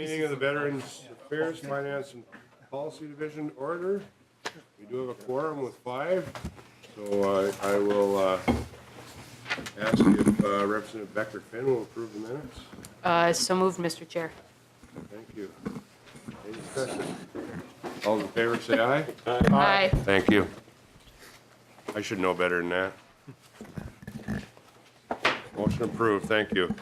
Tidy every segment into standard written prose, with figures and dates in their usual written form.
meeting of the Veterans Affairs, Finance and Policy Division order. We do have a quorum with 5, so I will ask if Representative Becker-Finn will approve the minutes. So moved, Mr. Chair. Thank you. Any discussion? All in favor, say aye. Aye. Thank you. I should know better than that. Motion approved, thank you.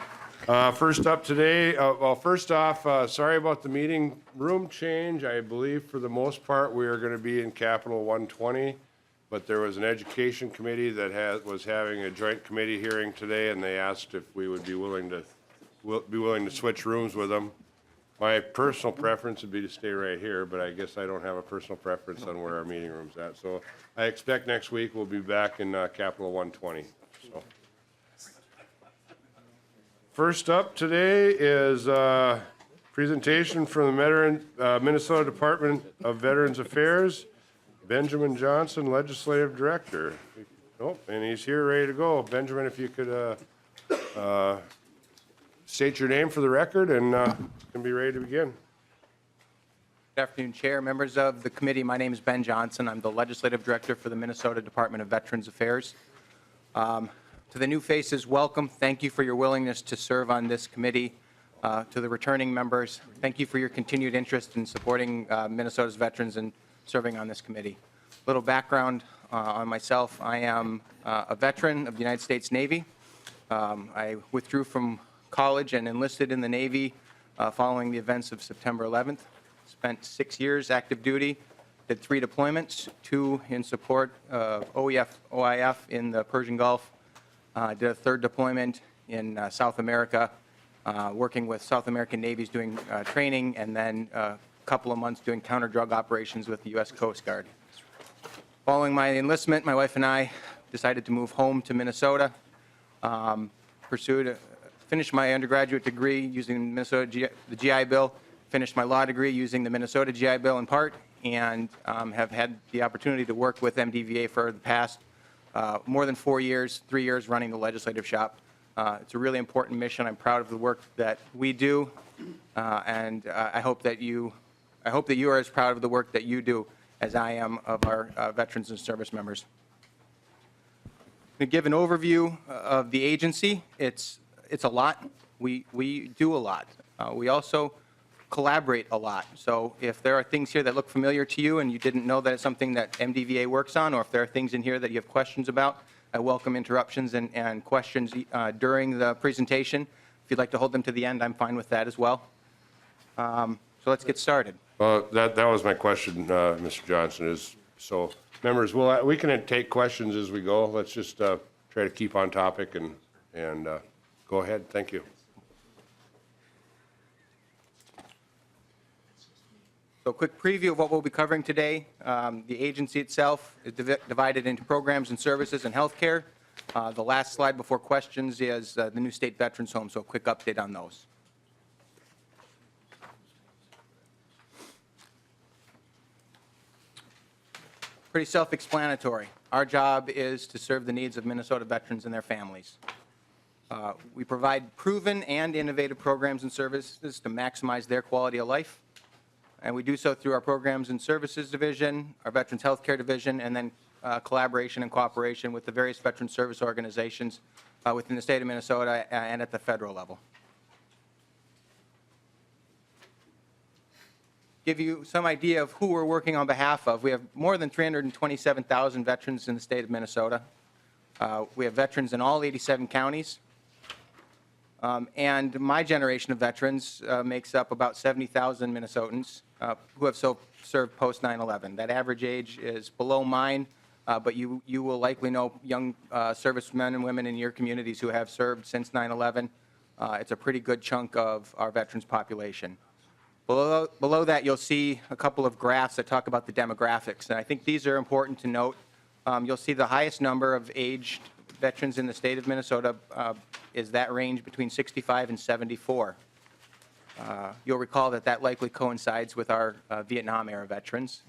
First up today, first off, sorry about the meeting room change. I believe for the most part, we are going to be in Capitol 120, but there was an education committee that was having a joint committee hearing today, and they asked if we would be willing to switch rooms with them. My personal preference would be to stay right here, but I guess I don't have a personal preference on where our meeting room's at. So I expect next week we'll be back in Capitol 120. So. First up today is a presentation from the Minnesota Department of Veterans Affairs, Benjamin Johnson, Legislative Director. Nope, and he's here ready to go. Benjamin, if you could state your name for the record and can be ready to begin. Good afternoon, Chair, members of the committee. My name is Ben Johnson. I'm the Legislative Director for the Minnesota Department of Veterans Affairs. To the new faces, welcome. Thank you for your willingness to serve on this committee. To the returning members, thank you for your continued interest in supporting Minnesota's veterans and serving on this committee. A little background on myself. I am a veteran of the United States Navy. I withdrew from college and enlisted in the Navy following the events of September 11th. Spent 6 years active duty, did 3 deployments, 2 in support of OIF in the Persian Gulf. Did a 3rd deployment in South America, working with South American navies doing training, and then a couple of months doing counter-drug operations with the U.S. Coast Guard. Following my enlistment, my wife and I decided to move home to Minnesota, finished my undergraduate degree using the GI Bill, finished my law degree using the Minnesota GI Bill in part, and have had the opportunity to work with MDVA for the past more than 4 years, 3 years running the legislative shop. It's a really important mission. I'm proud of the work that we do, and I hope that you are as proud of the work that you do as I am of our veterans and service members. To give an overview of the agency, it's a lot. We do a lot. We also collaborate a lot. So if there are things here that look familiar to you and you didn't know that it's something that MDVA works on, or if there are things in here that you have questions about, I welcome interruptions and questions during the presentation. If you'd like to hold them to the end, I'm fine with that as well. So let's get started. Well, that was my question, Mr. Johnson, is so members, we can take questions as we go. Let's just try to keep on topic and go ahead. Thank you. So a quick preview of what we'll be covering today. The agency itself is divided into programs and services and healthcare. The last slide before questions is the new state veterans home, so a quick update on those. Pretty self-explanatory. Our job is to serve the needs of Minnesota veterans and their families. We provide proven and innovative programs and services to maximize their quality of life. And we do so through our Programs and Services Division, our Veterans Healthcare Division, and then collaboration and cooperation with the various veteran service organizations within the state of Minnesota and at the federal level. Give you some idea of who we're working on behalf of. We have more than 327,000 veterans in the state of Minnesota. We have veterans in all 87 counties. And my generation of veterans makes up about 70,000 Minnesotans who have served post 9/11. That average age is below mine, but you will likely know young servicemen and women in your communities who have served since 9/11. It's a pretty good chunk of our veterans population. Below that, you'll see a couple of graphs that talk about the demographics, and I think these are important to note. You'll see the highest number of aged veterans in the state of Minnesota is that range between 65 and 74. You'll recall that likely coincides with our Vietnam-era veterans.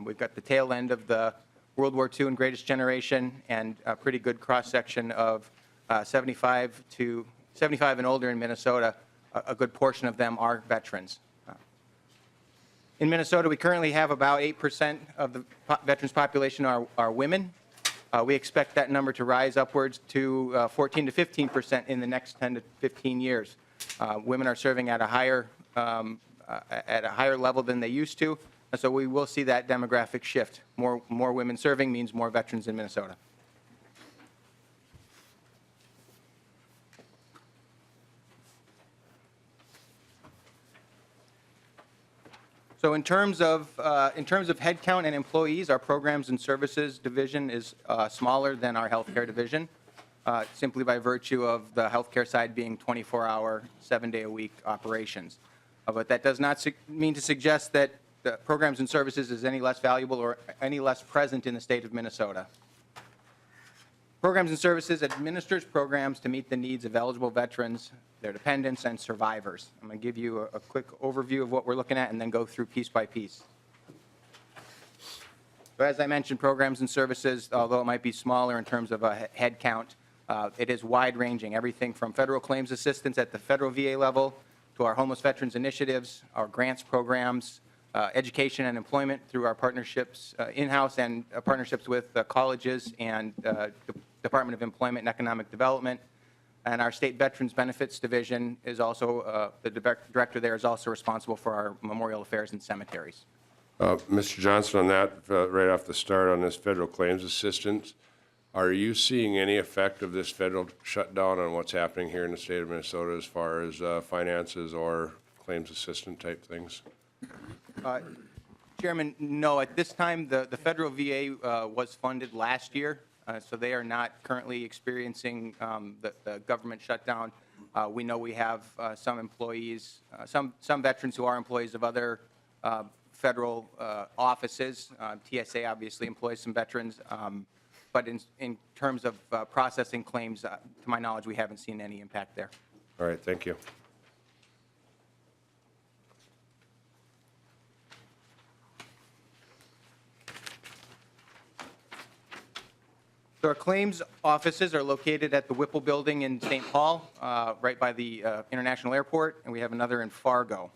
We've got the tail end of the World War II and Greatest Generation, and a pretty good cross-section of 75 and older in Minnesota. A good portion of them are veterans. In Minnesota, we currently have about 8% of the veterans population are women. We expect that number to rise upwards to 14 to 15% in the next 10 to 15 years. Women are serving at a higher level than they used to, and so we will see that demographic shift. More women serving means more veterans in Minnesota. So in terms of headcount and employees, our programs and services division is smaller than our healthcare division, simply by virtue of the healthcare side being 24-hour, 7-day-a-week operations. But that does not mean to suggest that the programs and services is any less valuable or any less present in the state of Minnesota. Programs and Services administers programs to meet the needs of eligible veterans, their dependents, and survivors. I'm going to give you a quick overview of what we're looking at and then go through piece by piece. So as I mentioned, Programs and Services, although it might be smaller in terms of a head count, it is wide-ranging, everything from federal claims assistance at the federal VA level to our homeless veterans initiatives, our grants programs, education and employment through our partnerships in-house and partnerships with colleges and Department of Employment and Economic Development. And our State Veterans Benefits Division is also, the director there is also responsible for our memorial affairs and cemeteries. Mr. Johnson, on that, right off the start on this federal claims assistance, are you seeing any effect of this federal shutdown on what's happening here in the state of Minnesota as far as finances or claims assistant type things? Chairman, no. At this time, the federal VA was funded last year, so they are not currently experiencing the government shutdown. We know we have some employees, some veterans who are employees of other federal offices. TSA obviously employs some veterans, but in terms of processing claims, to my knowledge, we haven't seen any impact there. All right, thank you. So our claims offices are located at the Whipple Building in St. Paul, right by the International Airport, and we have another in Fargo.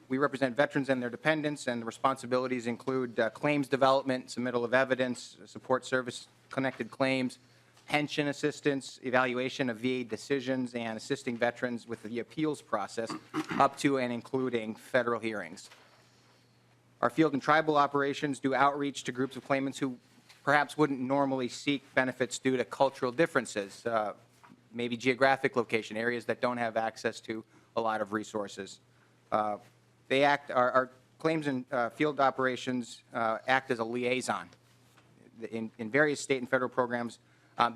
We represent veterans and their dependents, and the responsibilities include claims development, submittal of evidence, support service-connected claims, pension assistance, evaluation of VA decisions, and assisting veterans with the appeals process up to and including federal hearings. Our field and tribal operations do outreach to groups of claimants who perhaps wouldn't normally seek benefits due to cultural differences, maybe geographic location, areas that don't have access to a lot of resources. Our claims and field operations act as a liaison in various state and federal programs.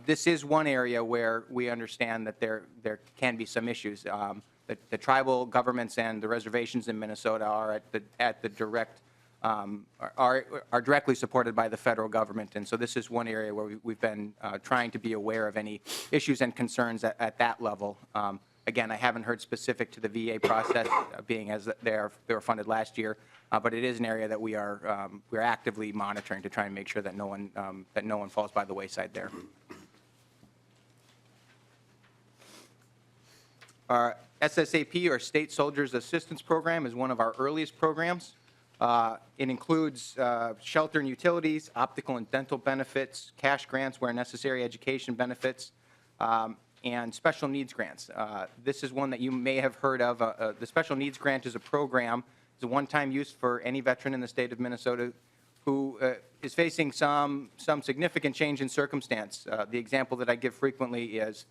This is one area where we understand that there can be some issues. The tribal governments and the reservations in Minnesota are at the direct are directly supported by the federal government, and so this is one area where we've been trying to be aware of any issues and concerns at that level. Again, I haven't heard specific to the VA process, being as they were funded last year, but it is an area that we're actively monitoring to try and make sure that no one falls by the wayside there. Our SSAP, or State Soldiers Assistance Program, is one of our earliest programs. It includes shelter and utilities, optical and dental benefits, cash grants where necessary, education benefits, and special needs grants. This is one that you may have heard of. The special needs grant is a program. It's a one-time use for any veteran in the state of Minnesota who is facing some significant change in circumstance. The example that I give frequently is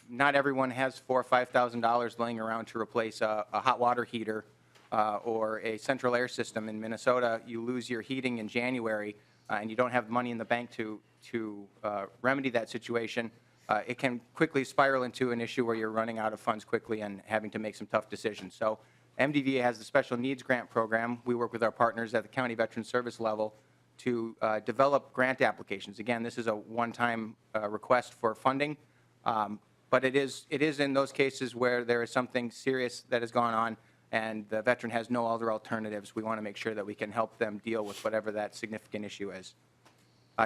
not everyone has $4,000 or $5,000 laying around to replace a hot water heater or a central air system. In Minnesota, you lose your heating in January and you don't have money in the bank to remedy that situation. It can quickly spiral into an issue where you're running out of funds quickly and having to make some tough decisions. So MDVA has the Special Needs Grant Program. We work with our partners at the County Veteran Service level to develop grant applications. Again, this is a one-time request for funding, but it is in those cases where there is something serious that has gone on and the veteran has no other alternatives. We want to make sure that we can help them deal with whatever that significant issue is.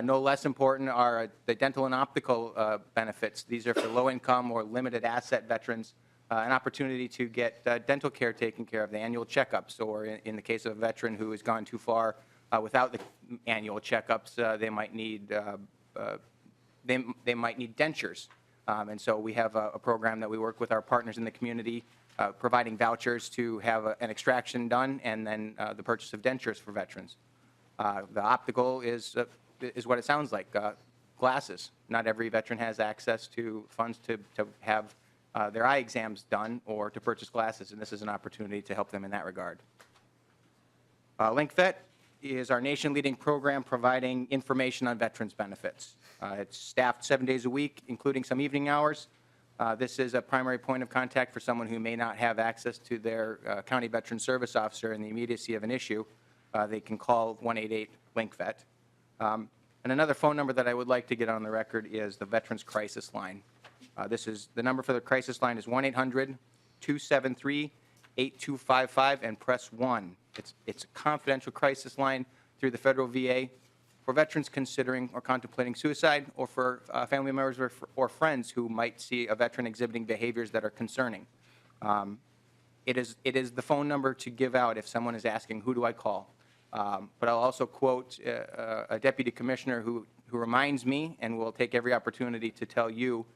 No less important are the dental and optical benefits. These are for low-income or limited asset veterans an opportunity to get dental care taken care of, the annual checkups, or in the case of a veteran who has gone too far without the annual checkups, they might need dentures. And so we have a program that we work with our partners in the community, providing vouchers to have an extraction done and then the purchase of dentures for veterans. The optical is what it sounds like, glasses. Not every veteran has access to funds to have their eye exams done or to purchase glasses, and this is an opportunity to help them in that regard. LinkVet is our nation-leading program providing information on veterans benefits. It's staffed 7 days a week, including some evening hours. This is a primary point of contact for someone who may not have access to their county veteran service officer in the immediacy of an issue. They can call 188-LinkVet. And another phone number that I would like to get on the record is the Veterans Crisis Line. This is the number for the crisis line is 1-800-273-8255 and press 1. It's a confidential crisis line through the federal VA for veterans considering or contemplating suicide, or for family members or friends who might see a veteran exhibiting behaviors that are concerning. It is the phone number to give out if someone is asking, who do I call? But I'll also quote a deputy commissioner who reminds me, and will take every opportunity to tell you,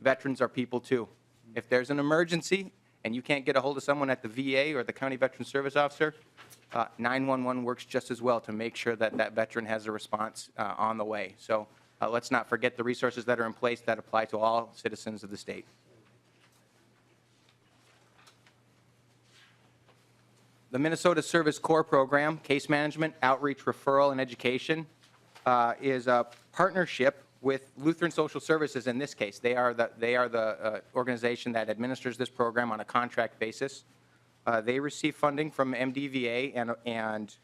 veterans are people too. If there's an emergency and you can't get a hold of someone at the VA or the county veteran service officer, 911 works just as well to make sure that that veteran has a response on the way. So let's not forget the resources that are in place that apply to all citizens of the state. The Minnesota Service Corps Program, Case Management, Outreach, Referral, and Education, is a partnership with Lutheran Social Services in this case. They are the organization that administers this program on a contract basis. They receive funding from MDVA and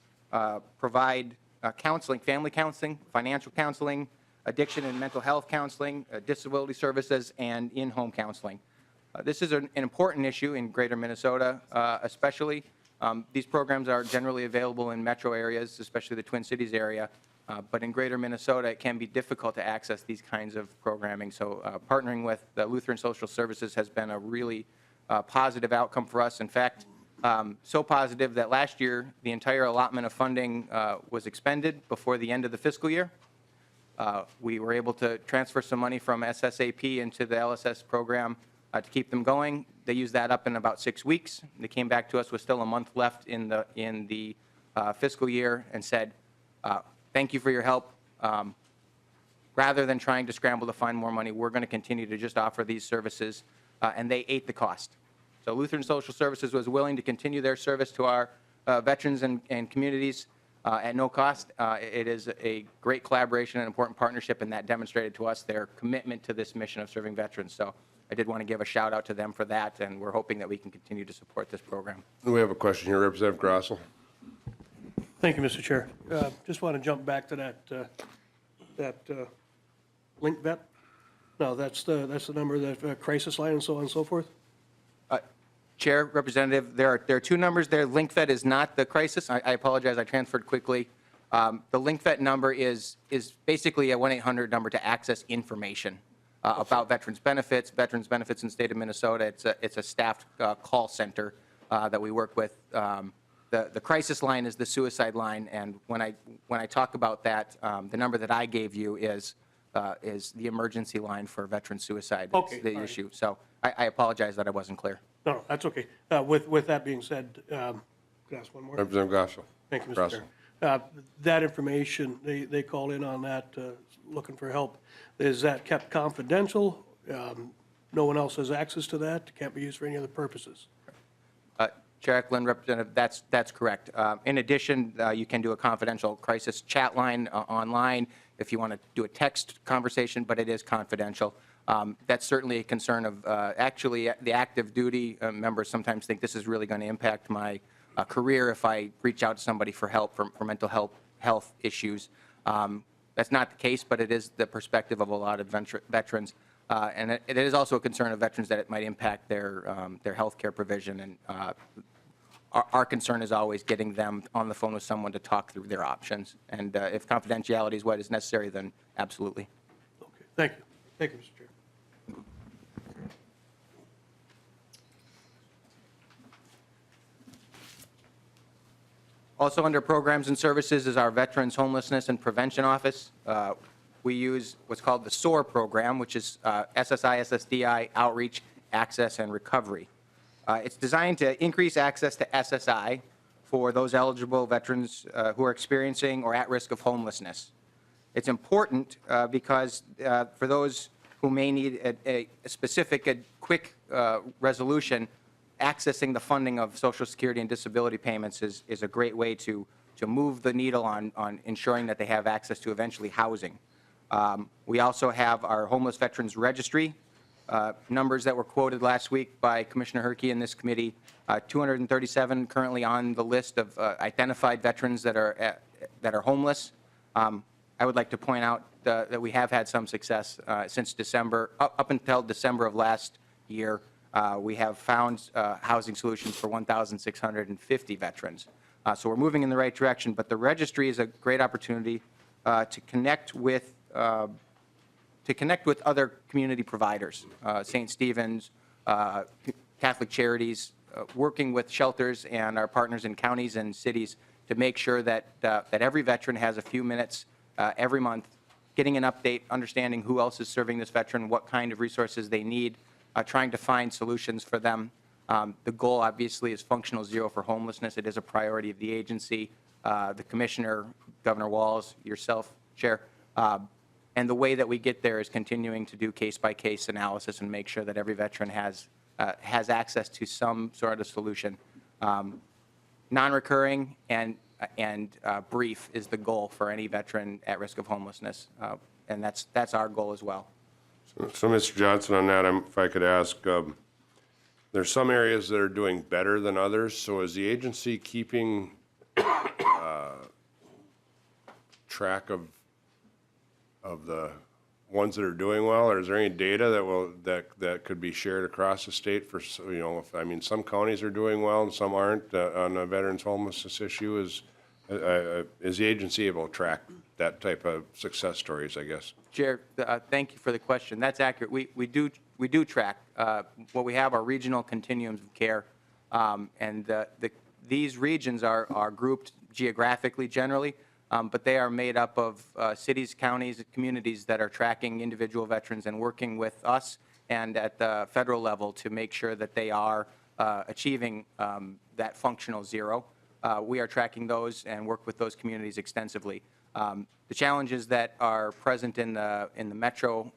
provide counseling, family counseling, financial counseling, addiction and mental health counseling, disability services, and in-home counseling. This is an important issue in greater Minnesota, especially. These programs are generally available in metro areas, especially the Twin Cities area. But in greater Minnesota, it can be difficult to access these kinds of programming. So partnering with the Lutheran Social Services has been a really positive outcome for us. In fact, so positive that last year, the entire allotment of funding was expended before the end of the fiscal year. We were able to transfer some money from SSAP into the LSS program to keep them going. They used that up in about 6 weeks. They came back to us with still a month left in the fiscal year and said, thank you for your help. Rather than trying to scramble to find more money, we're going to continue to just offer these services, and they ate the cost. So Lutheran Social Services was willing to continue their service to our veterans and communities at no cost. It is a great collaboration and important partnership, and that demonstrated to us their commitment to this mission of serving veterans. So I did want to give a shout out to them for that, and we're hoping that we can continue to support this program. We have a question here, Representative Grossel. Thank you, Mr. Chair. Just want to jump back to that LinkVet. No, that's the number, that crisis line and so on and so forth? Chair, Representative, there are two numbers there. LinkVet is not the crisis. I apologize, I transferred quickly. The LinkVet number is basically a 1-800 number to access information about veterans benefits in the state of Minnesota. It's a staffed call center that we work with. The crisis line is the suicide line, and when I talk about that, the number that I gave you is the emergency line for veteran suicide. Okay, It's the all issue. So I apologize that I wasn't clear. No, that's okay. With that being said, could I ask one more? Representative Grossel. Thank you, Mr. Chair. That information, they call in on that, looking for help. Is that kept confidential? No one else has access to that? Can't be used for any other purposes? Chair Eklund, Representative, that's correct. In addition, you can do a confidential crisis chat line online if you want to do a text conversation, but it is confidential. That's certainly a concern of, actually, the active duty members sometimes think this is really going to impact my career if I reach out to somebody for help for mental health issues. That's not the case, but it is the perspective of a lot of veterans. And it is also a concern of veterans that it might impact their health care provision. And our concern is always getting them on the phone with someone to talk through their options. And if confidentiality is what is necessary, then absolutely. Okay, thank you. Thank you, Mr. Chair. Also under Programs and Services is our Veterans Homelessness and Prevention Office. We use what's called the SOAR program, which is SSI, SSDI, Outreach, Access, and Recovery. It's designed to increase access to SSI for those eligible veterans who are experiencing or at risk of homelessness. It's important because for those who may need a specific, quick resolution, accessing the funding of Social Security and disability payments is a great way to move the needle on ensuring that they have access to eventually housing. We also have our Homeless Veterans Registry. Numbers that were quoted last week by Commissioner Herkey in this committee, 237 currently on the list of identified veterans that are homeless. I would like to point out that we have had some success since December, up until December of last year. We have found housing solutions for 1,650 veterans. So we're moving in the right direction, but the registry is a great opportunity to connect with other community providers, St. Stephen's, Catholic Charities, working with shelters and our partners in counties and cities to make sure that every veteran has a few minutes every month, getting an update, understanding who else is serving this veteran, what kind of resources they need, trying to find solutions for them. The goal, obviously, is functional zero for homelessness. It is a priority of the agency, the Commissioner, Governor Walz, yourself, Chair. And the way that we get there is continuing to do case-by-case analysis and make sure that every veteran has access to some sort of solution. Non-recurring and brief is the goal for any veteran at risk of homelessness, and that's our goal as well. So, Mr. Johnson, on that, if I could ask, there's some areas that are doing better than others. So is the agency keeping track of the ones that are doing well, or is there any data that could be shared across the state for, some counties are doing well and some aren't on the veterans homelessness issue? Is the agency able to track that type of success stories, I guess? Chair, thank you for the question. That's accurate. We do track. What we have are regional continuums of care, and these regions are grouped geographically generally, but they are made up of cities, counties, communities that are tracking individual veterans and working with us and at the federal level to make sure that they are achieving that functional zero. We are tracking those and work with those communities extensively. The challenges that are present in the metro,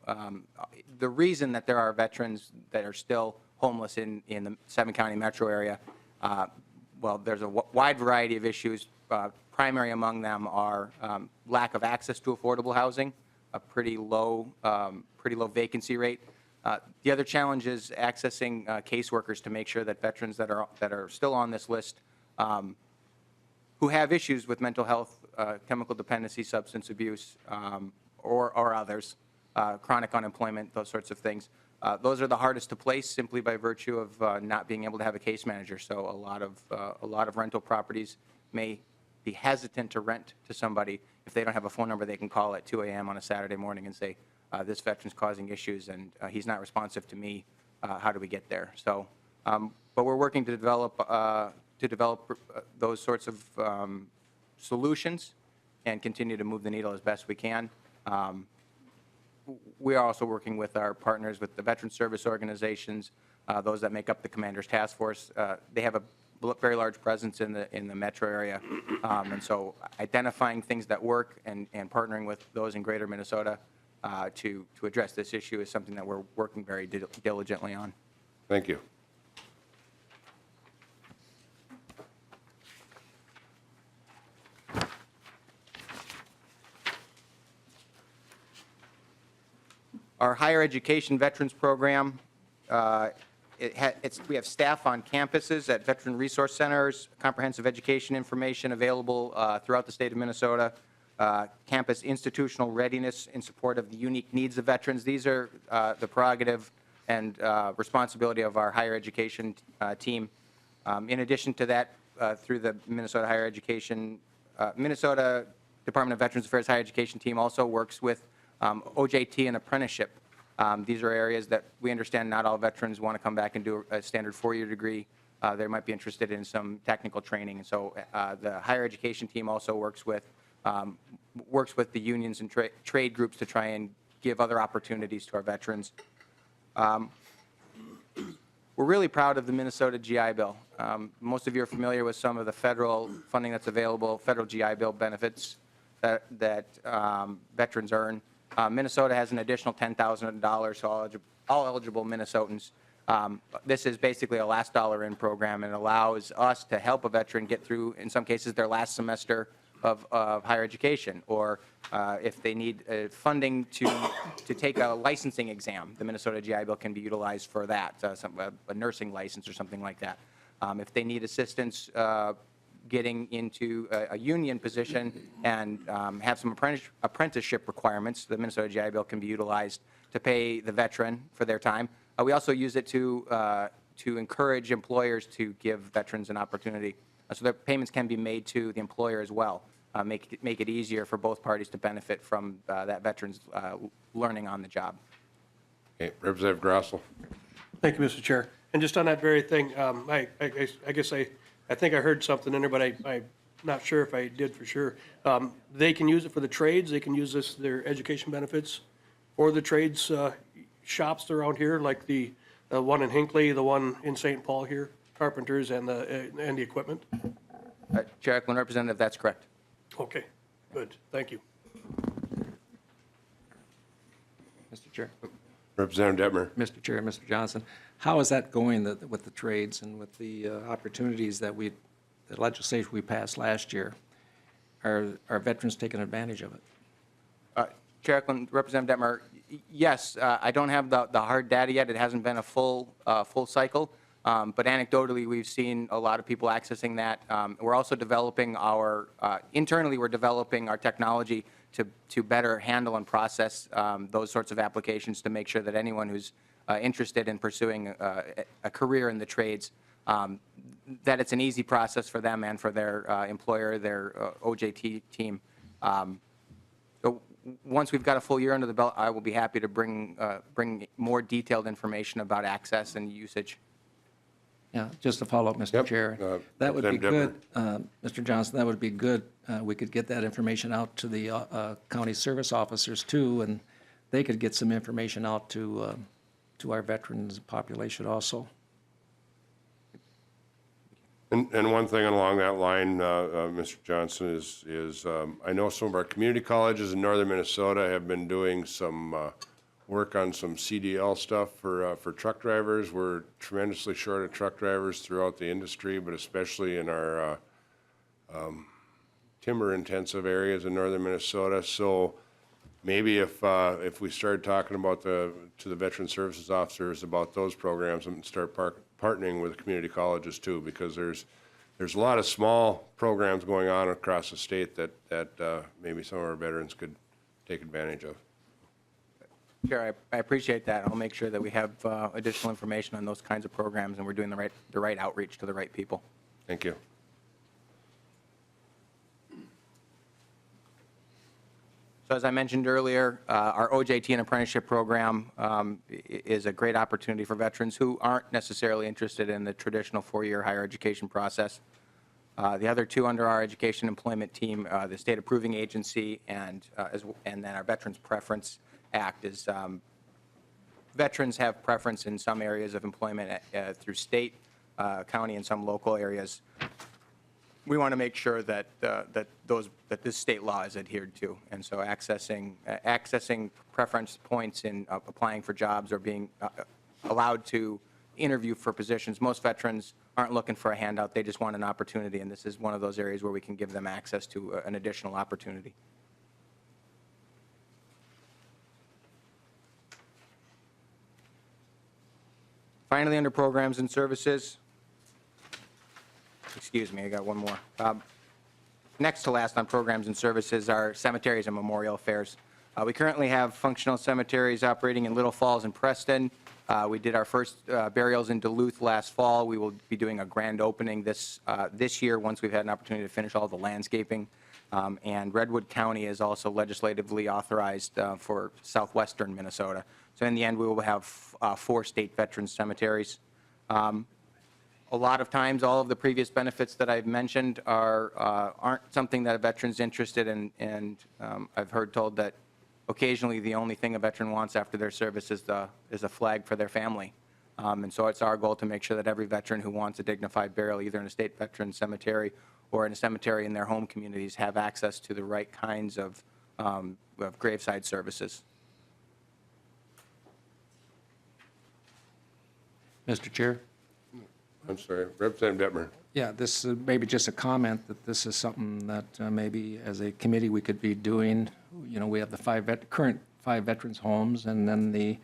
the reason that there are veterans that are still homeless in the 7-county metro area, well, there's a wide variety of issues. Primary among them are lack of access to affordable housing, a pretty low vacancy rate. The other challenge is accessing caseworkers to make sure that veterans that are still on this list who have issues with mental health, chemical dependency, substance abuse, or others, chronic unemployment, those sorts of things. Those are the hardest to place simply by virtue of not being able to have a case manager. So a lot of rental properties may be hesitant to rent to somebody if they don't have a phone number they can call at 2 a.m. on a Saturday morning and say, this veteran's causing issues and he's not responsive to me. How do we get there? So, but we're working to develop those sorts of solutions and continue to move the needle as best we can. We are also working with our partners with the veteran service organizations, those that make up the Commander's Task Force. They have a very large presence in the metro area, and so identifying things that work and partnering with those in greater Minnesota to address this issue is something that we're working very diligently on. Thank you. Our higher education veterans program, we have staff on campuses at veteran resource centers, comprehensive education information available throughout the state of Minnesota, campus institutional readiness in support of the unique needs of veterans. These are the prerogative and responsibility of our higher education team. In addition to that, through the Minnesota Higher Education, Minnesota Department of Veterans Affairs Higher Education team also works with OJT and apprenticeship. These are areas that we understand not all veterans want to come back and do a standard 4-year degree. they might be interested in some technical training. And so the higher education team also works with the unions and trade groups to try and give other opportunities to our veterans. We're really proud of the Minnesota GI Bill. Most of you are familiar with some of the federal funding that's available, federal GI Bill benefits that veterans earn. Minnesota has an additional $10,000 to all eligible Minnesotans. This is basically a last dollar in program and allows us to help a veteran get through, in some cases, their last semester of higher education, or if they need funding to take a licensing exam, the Minnesota GI Bill can be utilized for that, a nursing license or something like that. If they need assistance getting into a union position and have some apprenticeship requirements, the Minnesota GI Bill can be utilized to pay the veteran for their time. We also use it to encourage employers to give veterans an opportunity. So their payments can be made to the employer as well, make it easier for both parties to benefit from that veteran's learning on the job. Okay, Representative Grossel. Thank you, Mr. Chair. And just on that very thing, I guess I think I heard something in there, but I'm not sure if I did for sure. They can use it for the trades. They can use their education benefits for the trades shops around here, like the one in Hinckley, the one in St. Paul here, carpenters and the equipment. Chair Eklund, Representative, that's correct. Okay, good. Thank you. Mr. Chair. Representative Detmer. Mr. Chair, Mr. Johnson, how is that going with the trades and with the opportunities that the legislation we passed last year? Are veterans taking advantage of it? Chair Eklund, Representative Detmer, yes, I don't have the hard data yet. It hasn't been a full cycle. But anecdotally, we've seen a lot of people accessing that. We're also developing internally, we're developing our technology to better handle and process those sorts of applications to make sure that anyone who's interested in pursuing a career in the trades, that it's an easy process for them and for their employer, their OJT team. So once we've got a full year under the belt, I will be happy to bring more detailed information about access and usage. Yeah, just to follow up, Mr. Yep. Chair, that would be Representative good, Mr. Johnson, that would be good. We could get that information out to the county service officers too, and they could get some information out to our veterans population also. And one thing along that line, Mr. Johnson, is I know some of our community colleges in northern Minnesota have been doing some work on some CDL stuff for truck drivers. We're tremendously short of truck drivers throughout the industry, but especially in our timber-intensive areas in northern Minnesota. So maybe if we started talking about to the veteran services officers about those programs and start partnering with the community colleges too, because there's a lot of small programs going on across the state that maybe some of our veterans could take advantage of. Chair, I appreciate that. I'll make sure that we have additional information on those kinds of programs and we're doing the right outreach to the right people. Thank you. So as I mentioned earlier, our OJT and apprenticeship program is a great opportunity for veterans who aren't necessarily interested in the traditional four-year higher education process. The other two under our education employment team, the state approving agency and then our Veterans Preference Act is veterans have preference in some areas of employment through state, county, and some local areas. We want to make sure that this state law is adhered to, and so accessing preference points in applying for jobs or being allowed to interview for positions. Most veterans aren't looking for a handout; they just want an opportunity, and this is one of those areas where we can give them access to an additional opportunity. Finally, under programs and services, excuse me, I got one more. Next to last on programs and services are cemeteries and memorial affairs. We currently have functional cemeteries operating in Little Falls and Preston. We did our first burials in Duluth last fall. We will be doing a grand opening this year once we've had an opportunity to finish all the landscaping. And Redwood County is also legislatively authorized for southwestern Minnesota. So in the end, we will have 4 state veterans cemeteries. A lot of times, all of the previous benefits that I've mentioned aren't something that a veteran's interested in, and I've heard told that occasionally the only thing a veteran wants after their service is a flag for their family. And so it's our goal to make sure that every veteran who wants a dignified burial, either in a state veteran cemetery or in a cemetery in their home communities, have access to the right kinds of graveside services. Mr. Chair? I'm sorry, Representative Detmer. Yeah, this is maybe just a comment that this is something that maybe as a committee we could be doing. You know, we have the current 5 veterans homes, and then the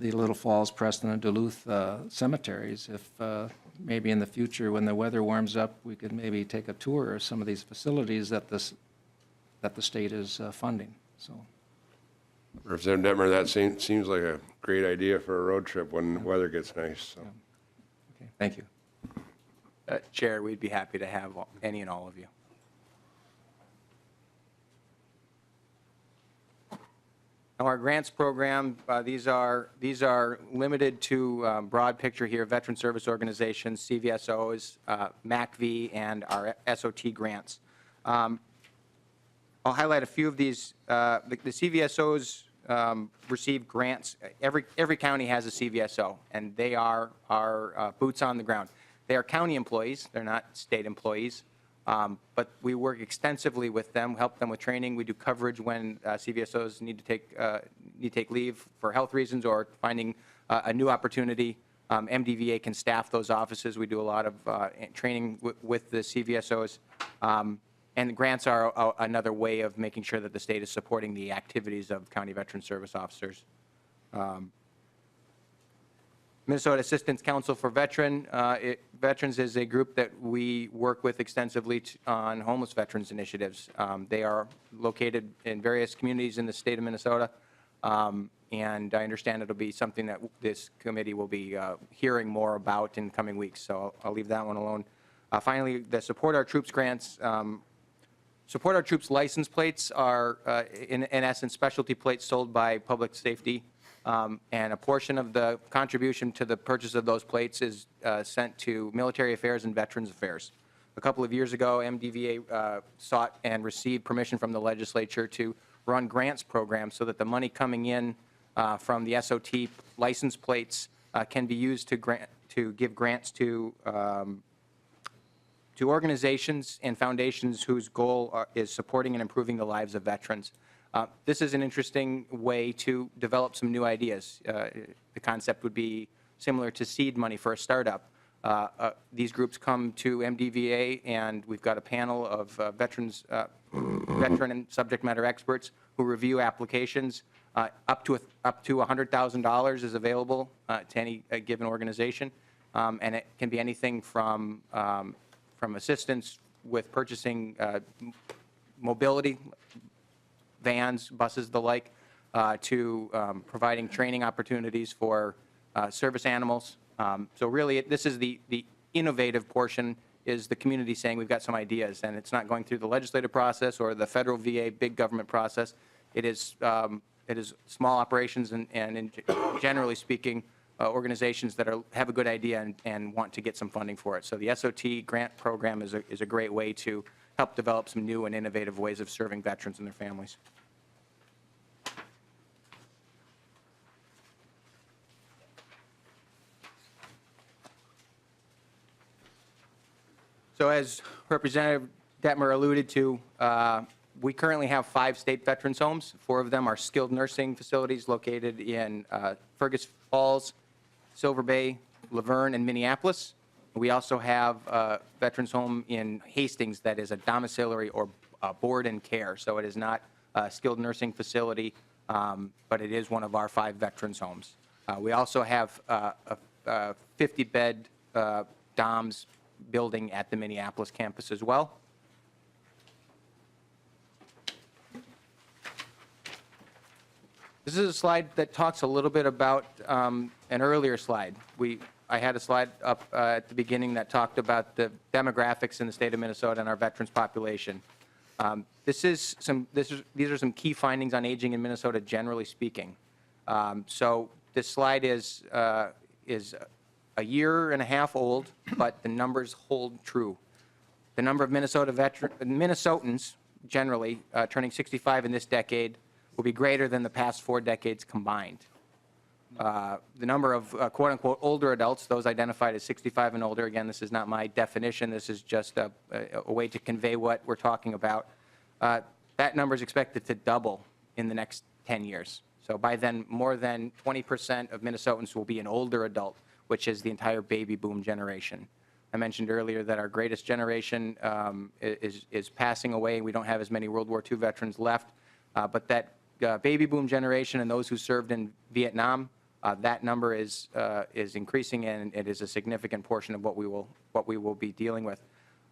Little Falls, Preston, and Duluth cemeteries. If maybe in the future, when the weather warms up, we could maybe take a tour of some of these facilities that the state is funding. So, Representative Detmer, that seems like a great idea for a road trip when the weather gets nice. So. okay, thank you. Chair, we'd be happy to have any and all of you. Now, our grants program, these are limited to broad picture here, veteran service organizations, CVSOs, MACV, and our SOT grants. I'll highlight a few of these. The CVSOs receive grants. Every county has a CVSO, and they are our boots on the ground. They are county employees. They're not state employees. But we work extensively with them, help them with training. We do coverage when CVSOs need to take leave for health reasons or finding a new opportunity. MDVA can staff those offices. We do a lot of training with the CVSOs. And the grants are another way of making sure that the state is supporting the activities of county veteran service officers. Minnesota Assistance Council for Veterans is a group that we work with extensively on homeless veterans initiatives. They are located in various communities in the state of Minnesota, and I understand it'll be something that this committee will be hearing more about in coming weeks, so I'll leave that one alone. Finally, the Support Our Troops grants. Support Our Troops license plates are, in essence, specialty plates sold by public safety. And a portion of the contribution to the purchase of those plates is sent to Military Affairs and Veterans Affairs. A couple of years ago, MDVA sought and received permission from the legislature to run grants programs so that the money coming in from the SOT license plates can be used to give grants to organizations and foundations whose goal is supporting and improving the lives of veterans. This is an interesting way to develop some new ideas. The concept would be similar to seed money for a startup. These groups come to MDVA, and we've got a panel of veteran and subject matter experts who review applications. Up to $100,000 is available to any given organization, and it can be anything from assistance with purchasing mobility, vans, buses, the like, to providing training opportunities for service animals. So really, this is the innovative portion, is the community saying we've got some ideas, and it's not going through the legislative process or the federal VA big government process. It is small operations and generally speaking, organizations that have a good idea and want to get some funding for it. So the SOT grant program is a great way to help develop some new and innovative ways of serving veterans and their families. So as Representative Detmer alluded to, we currently have 5 state veterans homes. 4 of them are skilled nursing facilities located in Fergus Falls, Silver Bay, Laverne, and Minneapolis. We also have a veterans home in Hastings that is a domiciliary or board and care. So it is not a skilled nursing facility, but it is one of our 5 veterans homes. We also have a 50-bed DOMS building at the Minneapolis campus as well. This is a slide that talks a little bit about an earlier slide. I had a slide up at the beginning that talked about the demographics in the state of Minnesota and our veterans population. These are some key findings on aging in Minnesota, generally speaking. So this slide is a year and a half old, but the numbers hold true. The number of Minnesotans generally turning 65 in this decade will be greater than the past 4 decades combined. The number of quote-unquote older adults, those identified as 65 and older, again, this is not my definition, this is just a way to convey what we're talking about. That number is expected to double in the next 10 years. So by then, more than 20% of Minnesotans will be an older adult, which is the entire baby boom generation. I mentioned earlier that our greatest generation is passing away, and we don't have as many World War II veterans left, but that baby boom generation and those who served in Vietnam, that number is increasing, and it is a significant portion of what we will be dealing with.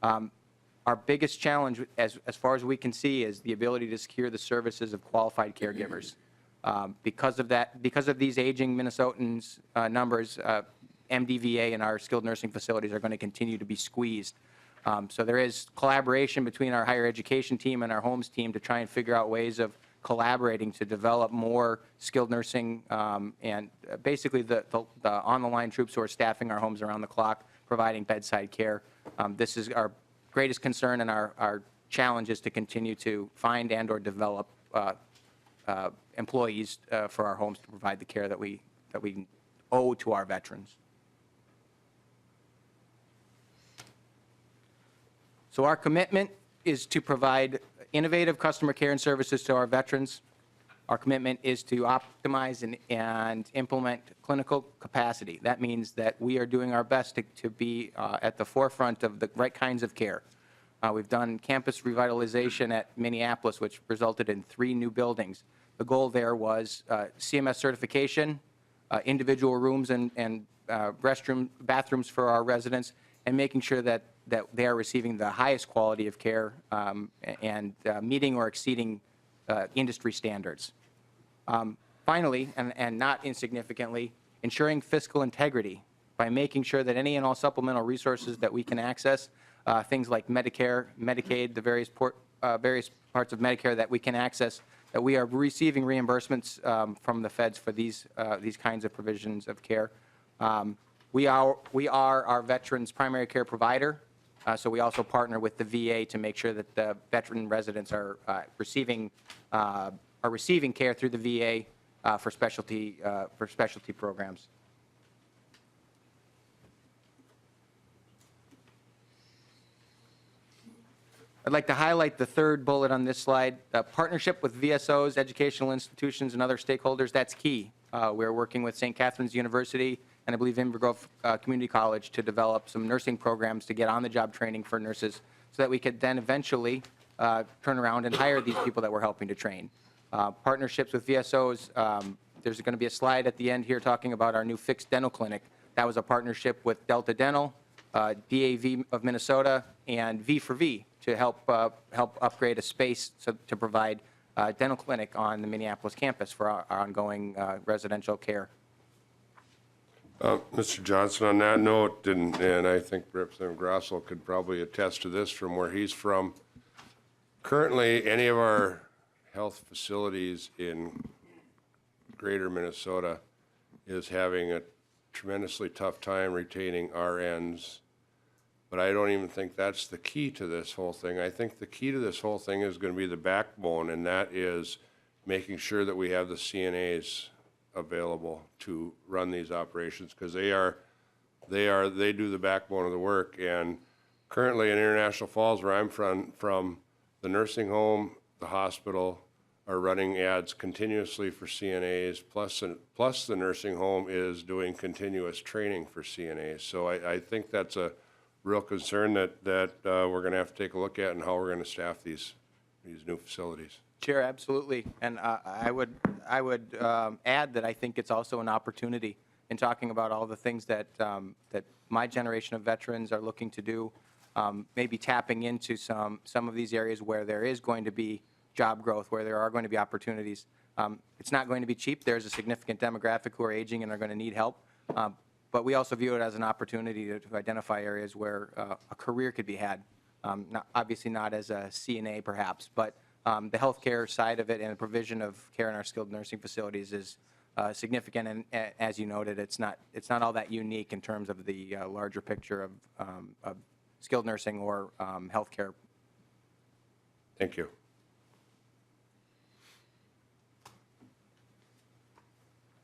Our biggest challenge, as far as we can see, is the ability to secure the services of qualified caregivers. Because of these aging Minnesotans numbers, MDVA and our skilled nursing facilities are going to continue to be squeezed. So there is collaboration between our higher education team and our homes team to try and figure out ways of collaborating to develop more skilled nursing and basically the on-the-line troops who are staffing our homes around the clock, providing bedside care. This is our greatest concern, and our challenge is to continue to find and or develop employees for our homes to provide the care that we owe to our veterans. So our commitment is to provide innovative customer care and services to our veterans. Our commitment is to optimize and implement clinical capacity. That means that we are doing our best to be at the forefront of the right kinds of care. We've done campus revitalization at Minneapolis, which resulted in 3 new buildings. The goal there was CMS certification, individual rooms and bathrooms for our residents, and making sure that they are receiving the highest quality of care and meeting or exceeding industry standards. Finally, and not insignificantly, ensuring fiscal integrity by making sure that any and all supplemental resources that we can access, things like Medicare, Medicaid, the various parts of Medicare that we can access, that we are receiving reimbursements from the feds for these kinds of provisions of care. We are our veterans' primary care provider, so we also partner with the VA to make sure that the veteran residents are receiving care through the VA for specialty programs. I'd like to highlight the third bullet on this slide, partnership with VSOs, educational institutions, and other stakeholders. That's key. We're working with St. Catherine's University and I believe Inver Grove Community College to develop some nursing programs to get on-the-job training for nurses so that we could then eventually turn around and hire these people that we're helping to train. Partnerships with VSOs, there's going to be a slide at the end here talking about our new fixed dental clinic. That was a partnership with Delta Dental, DAV of Minnesota, and V4V to help upgrade a space to provide dental clinic on the Minneapolis campus for our ongoing residential care. Mr. Johnson, on that note, and I think Representative Grosso could probably attest to this from where he's from, currently any of our health facilities in greater Minnesota is having a tremendously tough time retaining RNs, but I don't even think that's the key to this whole thing. I think the key to this whole thing is going to be the backbone, and that is making sure that we have the CNAs available to run these operations, because they do the backbone of the work. And currently in International Falls, where I'm from, the nursing home, the hospital are running ads continuously for CNAs, plus the nursing home is doing continuous training for CNAs. So I think that's a real concern that we're going to have to take a look at, and how we're going to staff these new facilities. Chair, absolutely. And I would add that I think it's also an opportunity in talking about all the things that my generation of veterans are looking to do, maybe tapping into some of these areas where there is going to be job growth, where there are going to be opportunities. It's not going to be cheap. There's a significant demographic who are aging and are going to need help. But we also view it as an opportunity to identify areas where a career could be had. Obviously not as a CNA perhaps, but the healthcare side of it and the provision of care in our skilled nursing facilities is significant, and as you noted, it's not all that unique in terms of the larger picture of skilled nursing or healthcare. Thank you.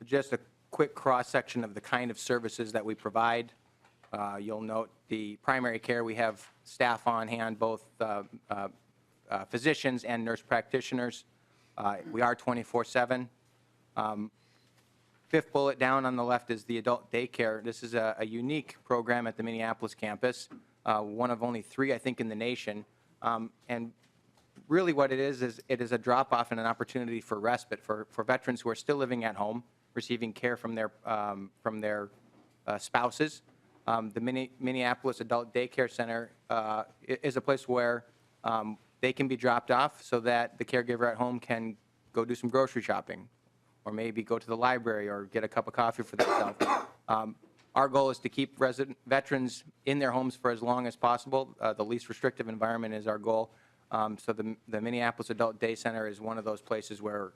Just a quick cross-section of the kind of services that we provide. You'll note the primary care, we have staff on hand, both physicians and nurse practitioners. We are 24/7. Fifth bullet down on the left is the adult daycare. This is a unique program at the Minneapolis campus, one of only 3, I think, in the nation. And really what it is it is a drop-off and an opportunity for respite for veterans who are still living at home, receiving care from their spouses. The Minneapolis Adult Daycare Center is a place where they can be dropped off so that the caregiver at home can go do some grocery shopping, or maybe go to the library or get a cup of coffee for themselves. Our goal is to keep veterans in their homes for as long as possible. The least restrictive environment is our goal. So the Minneapolis Adult Day Center is one of those places where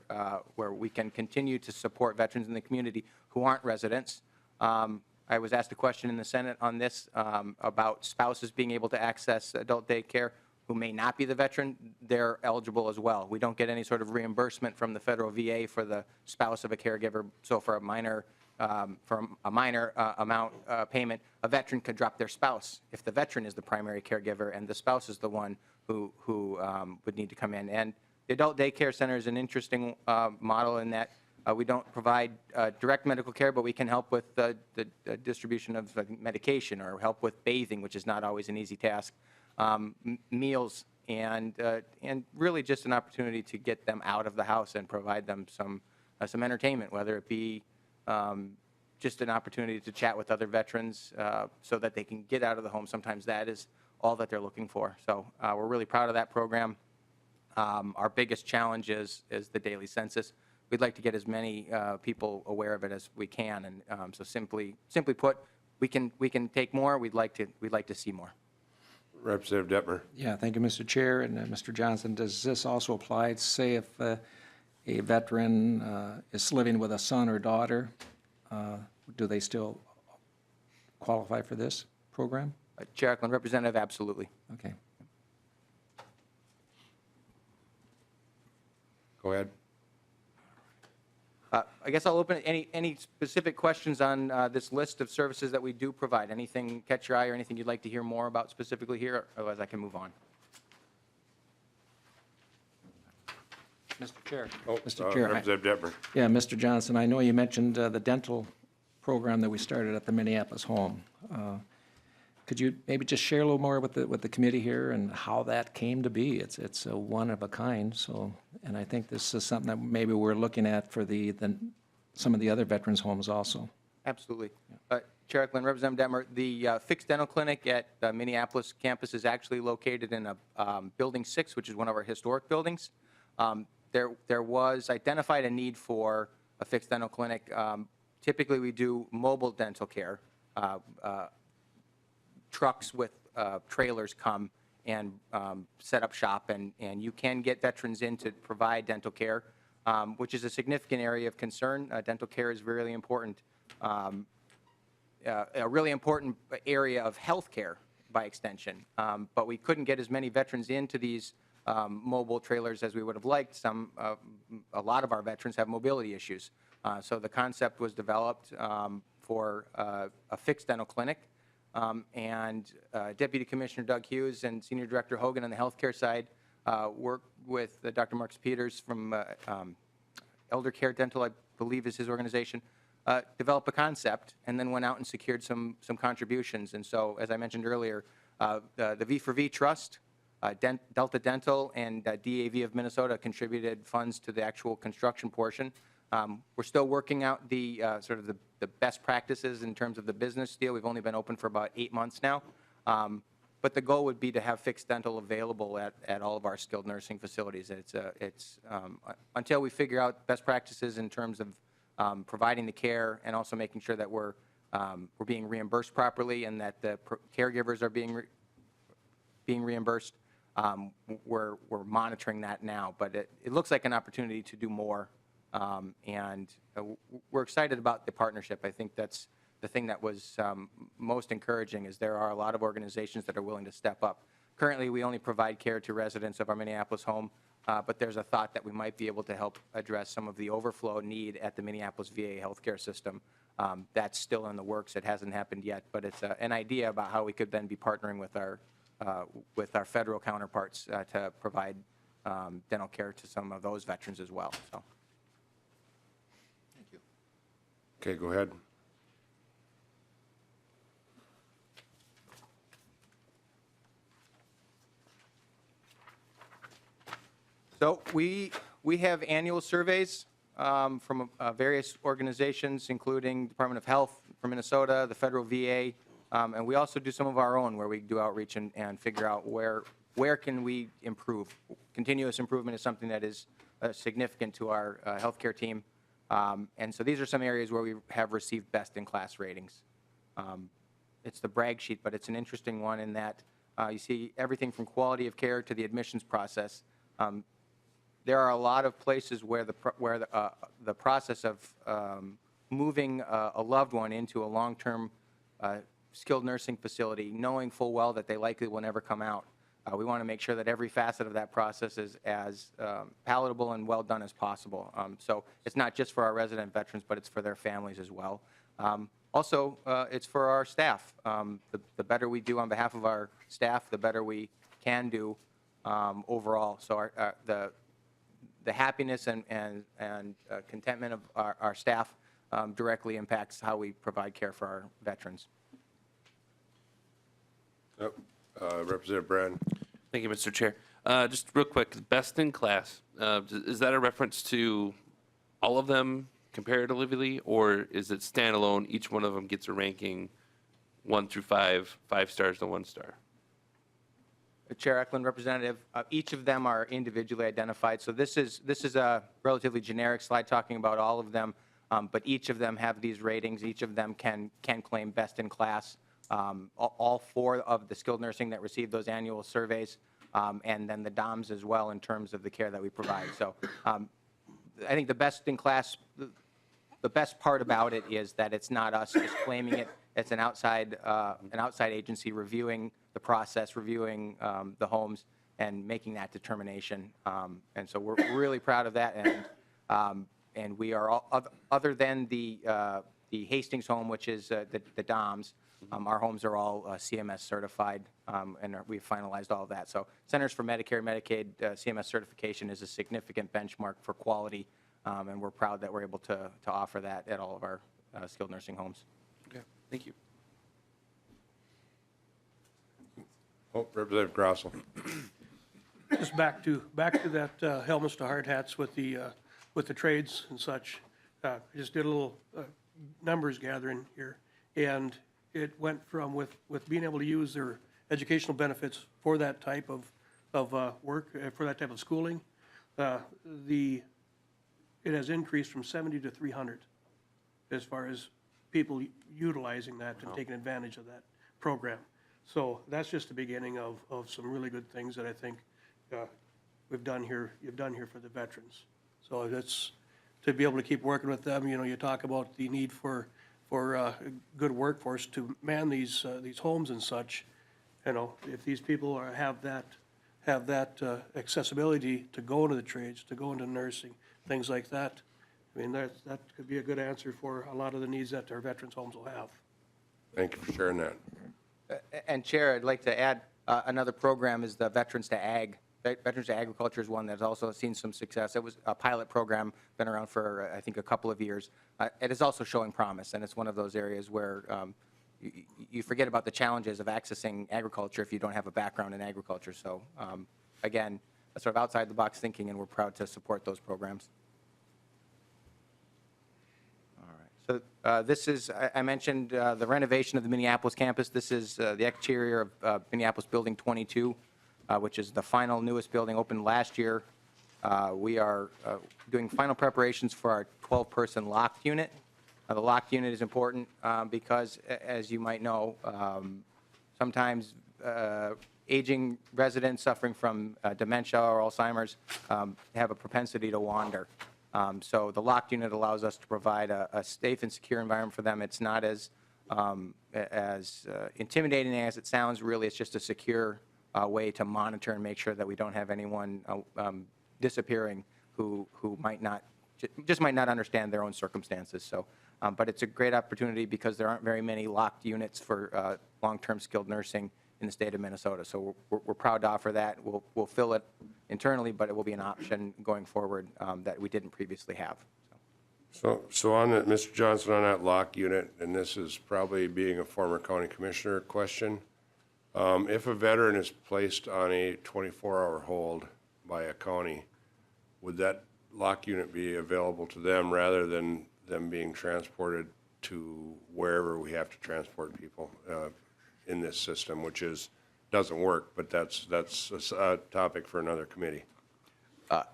we can continue to support veterans in the community who aren't residents. I was asked a question in the Senate on this about spouses being able to access adult daycare who may not be the veteran. They're eligible as well. We don't get any sort of reimbursement from the federal VA for the spouse of a caregiver. So for a minor amount payment, a veteran could drop their spouse if the veteran is the primary caregiver and the spouse is the one who would need to come in. And the adult daycare center is an interesting model in that we don't provide direct medical care, but we can help with the distribution of medication or help with bathing, which is not always an easy task, meals, and really just an opportunity to get them out of the house and provide them some entertainment, whether it be just an opportunity to chat with other veterans so that they can get out of the home. Sometimes that is all that they're looking for. So we're really proud of that program. Our biggest challenge is the daily census. We'd like to get as many people aware of it as we can, and so simply put, we can take more. We'd like to see more. Representative Detmer. Yeah, thank you, Mr. Chair. And Mr. Johnson, does this also apply, say, if a veteran is living with a son or daughter, do they still qualify for this program? Chair Eklund, Representative, absolutely. Okay. Go ahead. I guess I'll open it. Any specific questions on this list of services that we do provide? Anything catch your eye or anything you'd like to hear more about specifically here? Otherwise, I can move on. Mr. Chair. Oh, Mr. Chair. Representative Detmer. Yeah, Mr. Johnson, I know you mentioned the dental program that we started at the Minneapolis home. Could you maybe just share a little more with the committee here and how that came to be? It's a one of a kind. So, and I think this is something that maybe we're looking at for some of the other veterans' homes also. Absolutely. Chair Eklund, Representative Detmer, the fixed dental clinic at the Minneapolis campus is actually located in a Building 6, which is one of our historic buildings. There was identified a need for a fixed dental clinic. Typically, we do mobile dental care. Trucks with trailers come and set up shop, and you can get veterans in to provide dental care, which is a significant area of concern. Dental care is really important, a really important area of health care by extension. But we couldn't get as many veterans into these mobile trailers as we would have liked. A lot of our veterans have mobility issues. So the concept was developed for a fixed dental clinic. And Deputy Commissioner Doug Hughes and Senior Director Hogan on the healthcare side worked with Dr. Marcus Peters from Elder Care Dental, I believe is his organization, develop a concept and then went out and secured some contributions. And so, as I mentioned earlier, the V4V Trust, Delta Dental, and DAV of Minnesota contributed funds to the actual construction portion. We're still working out the sort of the best practices in terms of the business deal. We've only been open for about 8 months now. But the goal would be to have fixed dental available at all of our skilled nursing facilities. It's until we figure out best practices in terms of providing the care and also making sure that we're being reimbursed properly and that the caregivers are being reimbursed. We're monitoring that now, but it looks like an opportunity to do more We're excited about the partnership. I think that's the thing that was most encouraging is there are a lot of organizations that are willing to step up. Currently, we only provide care to residents of our Minneapolis home, but there's a thought that we might be able to help address some of the overflow need at the Minneapolis VA healthcare system. That's still in the works. It hasn't happened yet, but it's an idea about how we could then be partnering with our federal counterparts to provide dental care to some of those veterans as well. So, Thank you. Okay, go ahead. So we have annual surveys from various organizations, including Department of Health from Minnesota, the federal VA, and we also do some of our own where we do outreach and figure out where can we improve. Continuous improvement is something that is significant to our healthcare team, and so these are some areas where we have received best-in-class ratings. It's the brag sheet, but it's an interesting one in that you see everything from quality of care to the admissions process. There are a lot of places where the process of moving a loved one into a long-term skilled nursing facility, knowing full well that they likely will never come out. We want to make sure that every facet of that process is as palatable and well done as possible. So it's not just for our resident veterans, but it's for their families as well. Also, it's for our staff. The better we do on behalf of our staff, the better we can do overall. So the happiness and contentment of our staff directly impacts how we provide care for our veterans. Yep. Representative Brand. Thank you, Mr. Chair. Just real quick, best in class, is that a reference to all of them comparatively, or is it standalone? Each one of them gets a ranking 1 through 5, 5 stars to 1 star. Chair Eklund, Representative, each of them are individually identified. So this is a relatively generic slide talking about all of them, but each of them have these ratings. Each of them can claim best in class. All 4 of the skilled nursing that receive those annual surveys, and then the DOMs as well in terms of the care that we provide. So I think the best in class, the best part about it is that it's not us just claiming it. It's an outside agency reviewing the process, reviewing the homes, and making that determination. And so we're really proud of that. And we are all, other than the Hastings home, which is the DOMs. Our homes are all CMS certified, and we've finalized all of that. So Centers for Medicare and Medicaid CMS certification is a significant benchmark for quality, and we're proud that we're able to offer that at all of our skilled nursing homes. Okay, thank you. Oh, Representative Grossel. Just back to that helmets to hard hats with the trades and such. Just did a little numbers gathering here, and it went from with being able to use their educational benefits for that type of work, for that type of schooling. It has increased from 70 to 300 as far as people utilizing that and taking advantage of that program. So that's just the beginning of some really good things that I think you've done here for the veterans. So that's to be able to keep working with them. You know, you talk about the need for a good workforce to man these homes and such. You know, if these people have that accessibility to go into the trades, to go into nursing, things like that, I mean, that could be a good answer for a lot of the needs that our veterans' homes will have. Thank you for sharing that. And Chair, I'd like to add another program is the Veterans to Ag. Veterans to Agriculture is one that's also seen some success. It was a pilot program, been around for, I think, a couple of years. It is also showing promise, and it's one of those areas where you forget about the challenges of accessing agriculture if you don't have a background in agriculture. So, again, sort of outside-the-box thinking, and we're proud to support those programs. All right. So this is, I mentioned the renovation of the Minneapolis campus. This is the exterior of Minneapolis Building 22. Which is the final newest building, opened last year. We are doing final preparations for our 12-person locked unit. The locked unit is important because, as you might know, sometimes aging residents suffering from dementia or Alzheimer's have a propensity to wander. So the locked unit allows us to provide a safe and secure environment for them. It's not as intimidating as it sounds. Really, it's just a secure way to monitor and make sure that we don't have anyone disappearing who might not understand their own circumstances. So, but it's a great opportunity because there aren't very many locked units for long-term skilled nursing in the state of Minnesota. So we're proud to offer that. We'll fill it internally, but it will be an option going forward that we didn't previously have. So on that, Mr. Johnson, on that lock unit, and this is probably being a former county commissioner question, if a veteran is placed on a 24-hour hold by a county, would that lock unit be available to them rather than them being transported to wherever we have to transport people in this system, which doesn't work, but that's a topic for another committee. The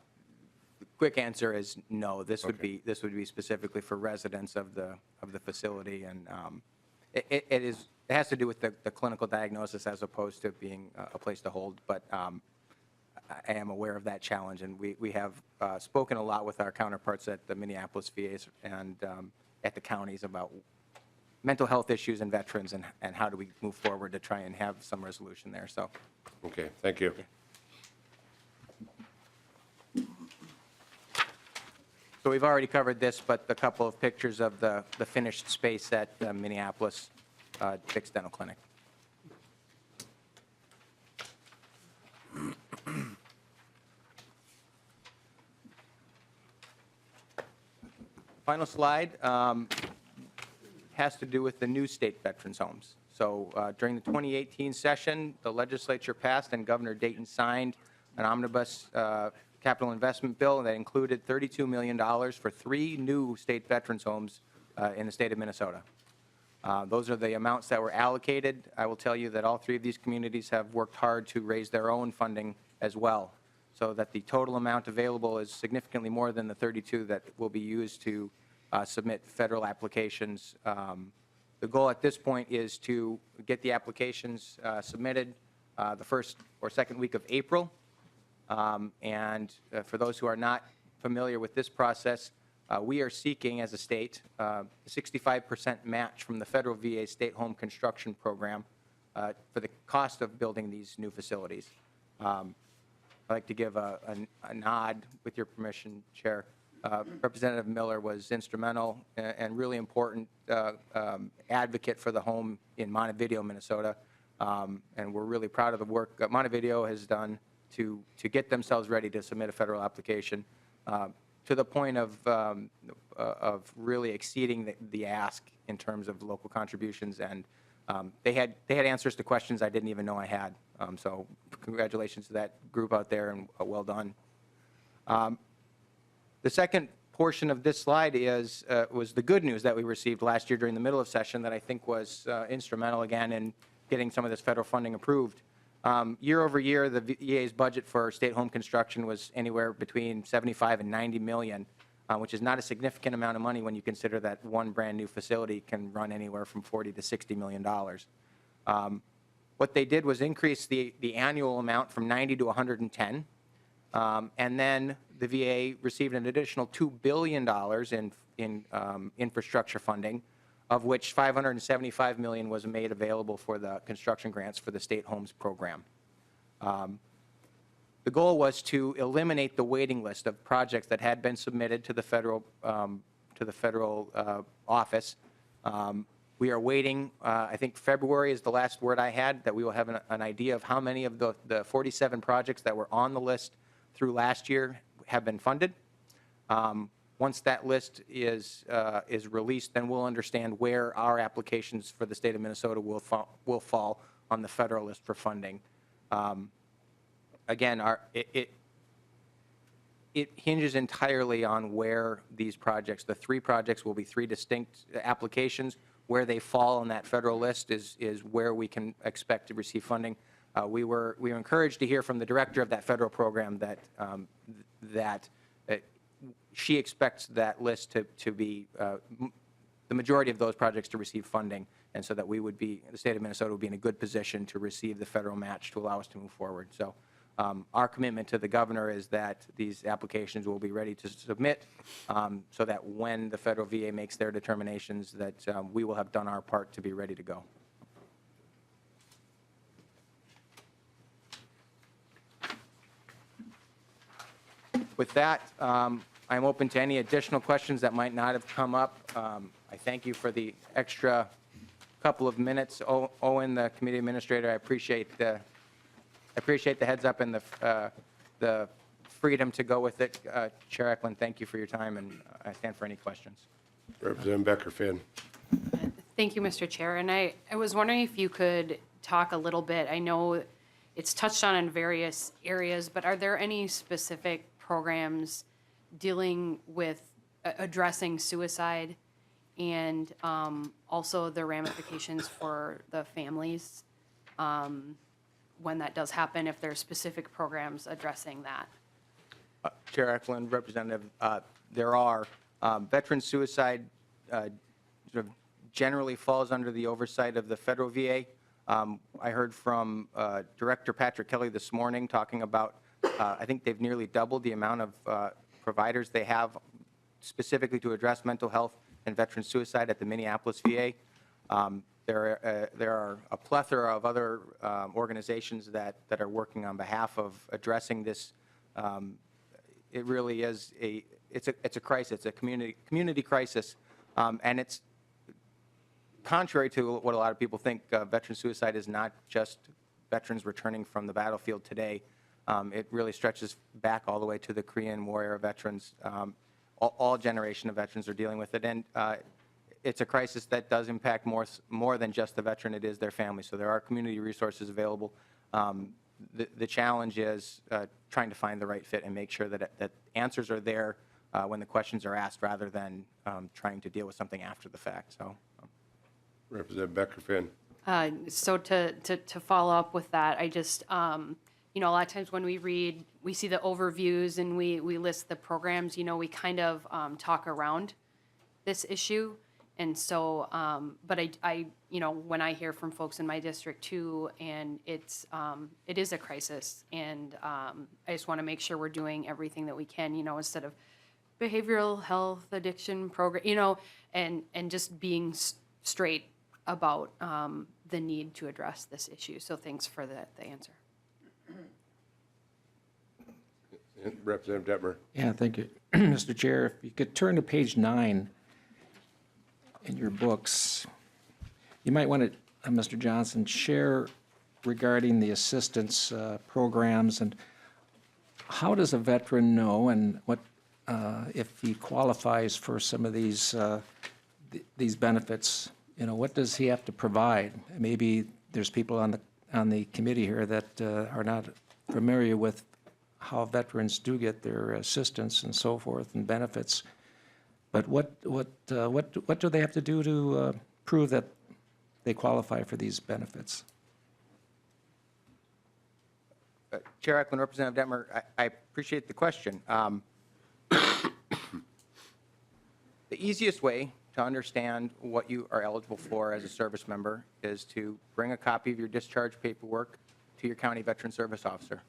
quick answer is no. This would be specifically for residents of the facility, and it has to do with the clinical diagnosis as opposed to being a place to hold. But I am aware of that challenge, and we have spoken a lot with our counterparts at the Minneapolis VAs and at the counties about mental health issues and veterans, and how do we move forward to try and have some resolution there. So, Okay, thank you. so we've already covered this, but a couple of pictures of the finished space at Minneapolis Fixed Dental Clinic. Final slide has to do with the new state veterans homes. So during the 2018 session, the legislature passed and Governor Dayton signed an omnibus capital investment bill that included $32 million for 3 new state veterans homes in the state of Minnesota. Those are the amounts that were allocated. I will tell you that all 3 of these communities have worked hard to raise their own funding as well, so that the total amount available is significantly more than the 32 that will be used to submit federal applications. The goal at this point is to get the applications submitted the first or second week of April. And for those who are not familiar with this process, we are seeking as a state a 65% match from the federal VA state home construction program for the cost of building these new facilities. I'd like to give a nod, with your permission, Chair. Representative Miller was instrumental and really important advocate for the home in Montevideo, Minnesota. And we're really proud of the work that Montevideo has done to get themselves ready to submit a federal application to the point of really exceeding the ask in terms of local contributions. And they had answers to questions I didn't even know I had. So congratulations to that group out there, and well done. The second portion of this slide was the good news that we received last year during the middle of session that I think was instrumental again in getting some of this federal funding approved. Year over year, the VA's budget for state home construction was anywhere between 75 and 90 million, which is not a significant amount of money when you consider that one brand new facility can run anywhere from 40 to 60 million dollars. What they did was increase the annual amount from 90 to 110. And then the VA received an additional $2 billion in infrastructure funding, of which $575 million was made available for the construction grants for the state homes program. The goal was to eliminate the waiting list of projects that had been submitted to the federal office. We are waiting. I think February is the last word I had, that we will have an idea of how many of the 47 projects that were on the list through last year have been funded. Once that list is released, then we'll understand where our applications for the state of Minnesota will fall on the federal list for funding. Again, it hinges entirely on where these projects, the 3 projects will be 3 distinct applications. Where they fall on that federal list is where we can expect to receive funding. We were encouraged to hear from the director of that federal program that she expects that list to be the majority of those projects to receive funding, and so that the state of Minnesota would be in a good position to receive the federal match to allow us to move forward. So Our commitment to the governor is that these applications will be ready to submit so that when the federal VA makes their determinations that we will have done our part to be ready to go. With that, I'm open to any additional questions that might not have come up. I thank you for the extra couple of minutes. Owen, the committee administrator, I appreciate the heads up and the freedom to go with it. Chair Eklund, thank you for your time, and I stand for any questions. Representative Becker-Finn. Thank you, Mr. Chair. And I was wondering if you could talk a little bit. I know it's touched on in various areas, but are there any specific programs dealing with addressing suicide and also the ramifications for the families when that does happen, if there are specific programs addressing that? Chair Eklund, Representative, there are. Veteran suicide sort of generally falls under the oversight of the federal VA. I heard from Director Patrick Kelly this morning talking about, I think they've nearly doubled the amount of providers they have specifically to address mental health and veteran suicide at the Minneapolis VA. There are a plethora of other organizations that are working on behalf of addressing this. It really is it's a crisis. It's a community crisis, and it's contrary to what a lot of people think. Veteran suicide is not just veterans returning from the battlefield today. It really stretches back all the way to the Korean War era veterans. All generation of veterans are dealing with it, and it's a crisis that does impact more than just the veteran. It is their family. So there are community resources available. The challenge is trying to find the right fit and make sure that answers are there when the questions are asked, rather than trying to deal with something after the fact. So, Representative Becker-Finn. So to follow up with that, I just, you know, a lot of times when we see the overviews and we list the programs, you know, we kind of talk around this issue. And so, but I, you know, when I hear from folks in my district too, and it is a crisis, and I just want to make sure we're doing everything that we can, you know, instead of behavioral health addiction program, you know, and just being straight about the need to address this issue. So thanks for the answer. Representative Detmer. Yeah, thank you. Mr. Chair, if you could turn to page 9 in your books, you might want to, Mr. Johnson, share regarding the assistance programs, and how does a veteran know, and what if he qualifies for some of these benefits? You know, what does he have to provide? Maybe there's people on the committee here that are not familiar with how veterans do get their assistance and so forth and benefits. But what do they have to do to prove that they qualify for these benefits? Chair Eklund, Representative Detmer, I appreciate the question. The easiest way to understand what you are eligible for as a service member is to bring a copy of your discharge paperwork to your county veteran service officer.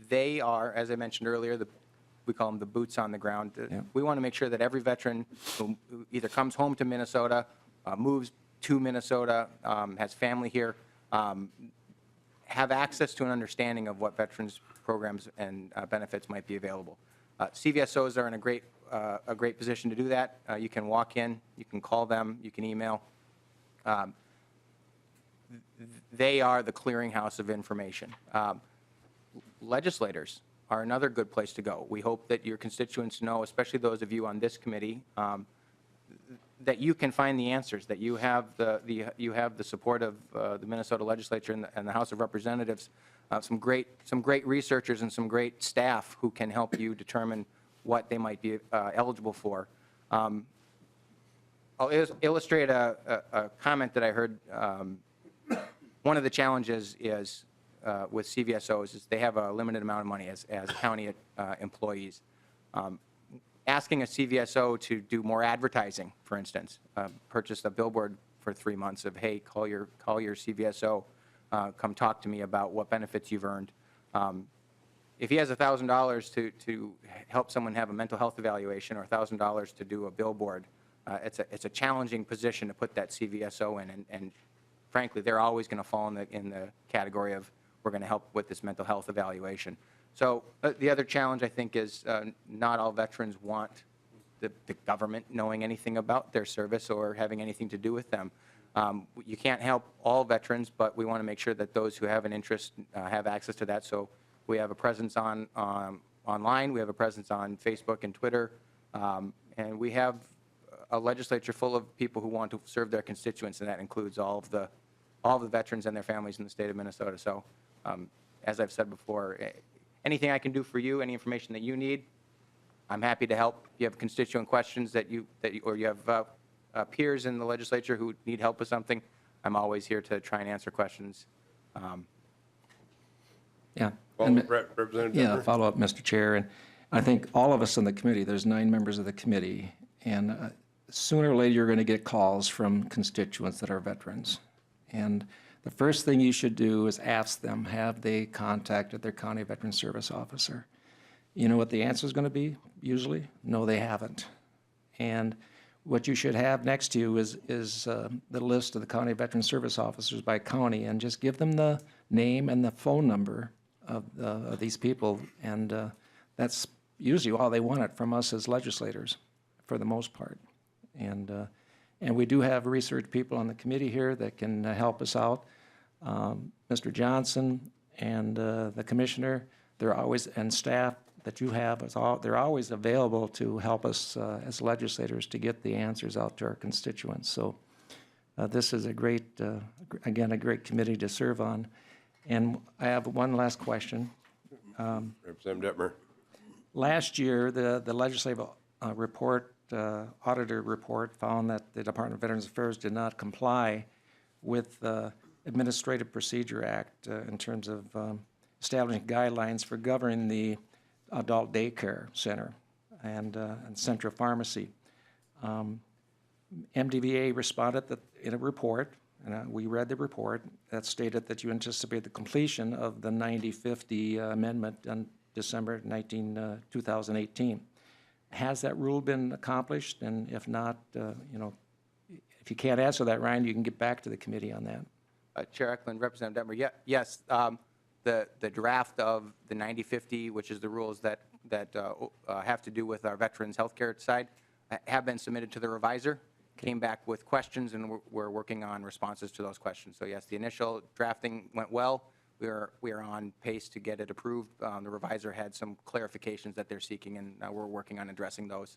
They are, as I mentioned earlier, we call them the boots on the ground. Yeah. We want to make sure that every veteran who either comes home to Minnesota, moves to Minnesota, has family here, have access to an understanding of what veterans programs and benefits might be available. CVSOs are in a great position to do that. You can walk in, you can call them, you can email. They are the clearinghouse of information. Legislators are another good place to go. We hope that your constituents know, especially those of you on this committee, that you can find the answers, that you have the support of the Minnesota legislature and the House of Representatives, some great researchers and some great staff who can help you determine what they might be eligible for. I'll illustrate a comment that I heard. One of the challenges is with CVSOs is they have a limited amount of money as county employees. Asking a CVSO to do more advertising, for instance, purchase a billboard for 3 months of, hey, call your CVSO, come talk to me about what benefits you've earned. If he has $1,000 to help someone have a mental health evaluation or $1,000 to do a billboard, it's a challenging position to put that CVSO in, and frankly, they're always going to fall in the category of we're going to help with this mental health evaluation. So the other challenge, I think, is not all veterans want the government knowing anything about their service or having anything to do with them. You can't help all veterans, but we want to make sure that those who have an interest have access to that. So we have a presence online, we have a presence on Facebook and Twitter, and we have a legislature full of people who want to serve their constituents, and that includes all the veterans and their families in the state of Minnesota. So as I've said before, anything I can do for you, any information that you need, I'm happy to help. If you have constituent questions or you have peers in the legislature who need help with something, I'm always here to try and answer questions. Yeah. Well, And- Representative Yeah, Dettmer? follow up, Mr. Chair. And I think all of us on the committee, there's 9 members of the committee, and sooner or later, you're going to get calls from constituents that are veterans. And the first thing you should do is ask them, have they contacted their county veteran service officer? You know what the answer is going to be, usually? No, they haven't. And what you should have next to you is the list of the county veteran service officers by county, and just give them the name and the phone number of these people, and that's usually all they want it from us as legislators, for the most part. And we do have research people on the committee here that can help us out. Mr. Johnson and the commissioner, they're always, and staff that you have, they're always available to help us as legislators to get the answers out to our constituents. So this is a great, again, a great committee to serve on. And I have one last question. Representative Dettmer? Last year, the legislative report, auditor report, found that the Department of Veterans Affairs did not comply with the Administrative Procedure Act in terms of establishing guidelines for governing the adult daycare center and central pharmacy. MDVA responded that in a report, and we read the report, that stated that you anticipate the completion of the 9050 amendment on December 2018. Has that rule been accomplished? And if not, if you can't answer that, Ryan, you can get back to the committee on that. Chair Eklund, Representative Dettmer, yes, the draft of the 9050, which is the rules that have to do with our veterans healthcare side, have been submitted to the reviser, came back with questions, and we're working on responses to those questions. So yes, the initial drafting went well. We are on pace to get it approved. The reviser had some clarifications that they're seeking, and we're working on addressing those.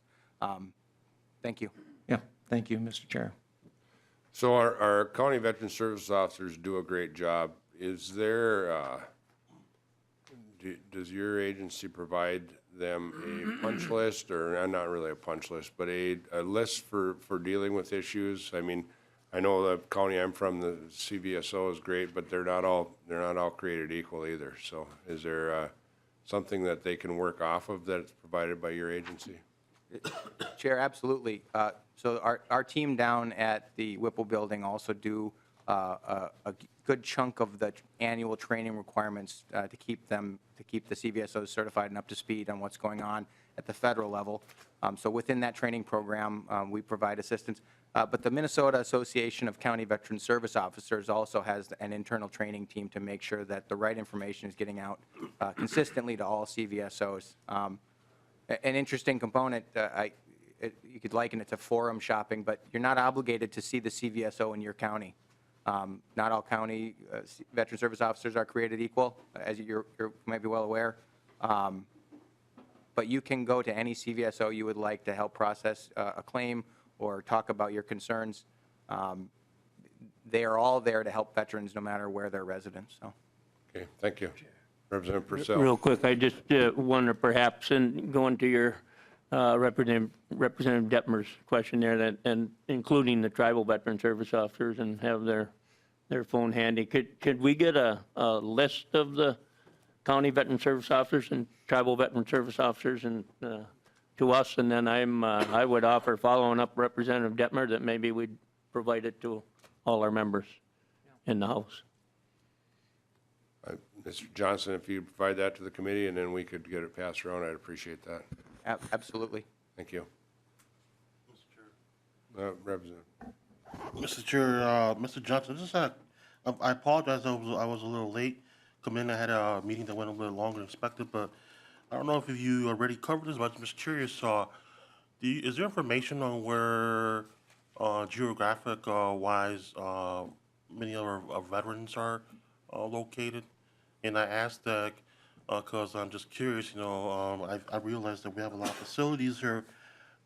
Thank you. Yeah, thank you, Mr. Chair. So our county veteran service officers do a great job. Is there, does your agency provide them a punch list, or not really a punch list, but a list for dealing with issues? I mean, I know the county I'm from, the CVSO is great, but they're not all created equal either. So is there something that they can work off of that's provided by your agency? Chair, absolutely. So our team down at the Whipple Building also do a good chunk of the annual training requirements to keep the CVSOs certified and up to speed on what's going on at the federal level. So within that training program, we provide assistance. But the Minnesota Association of County Veteran Service Officers also has an internal training team to make sure that the right information is getting out consistently to all CVSOs. An interesting component, you could liken it to forum shopping, but you're not obligated to see the CVSO in your county. Not all county veteran service officers are created equal, as you might be well aware. But you can go to any CVSO you would like to help process a claim or talk about your concerns. They are all there to help veterans no matter where they're residents. So. Okay, thank you. Representative Purcell. Real quick, I just wonder perhaps, and going to your Representative Dettmer's question there, that and including the tribal veteran service officers and have their phone handy, could we get a list of the county veteran service officers and tribal veteran service officers and to us, and then I would offer, following up Representative Dettmer, that maybe we'd provide it to all our members in the House. Mr. Johnson, if you provide that to the committee and then we could get it passed around, I'd appreciate that. Absolutely. Thank you. Representative. Mr. Chair, Mr. Johnson, I apologize, I was a little late. Come in, I had a meeting that went a little longer than expected, but I don't know if you already covered this, but I'm just curious, is there information on where, geographic, wise, many of our veterans are, located? And I asked that, cause I'm just curious, I realize that we have a lot of facilities here,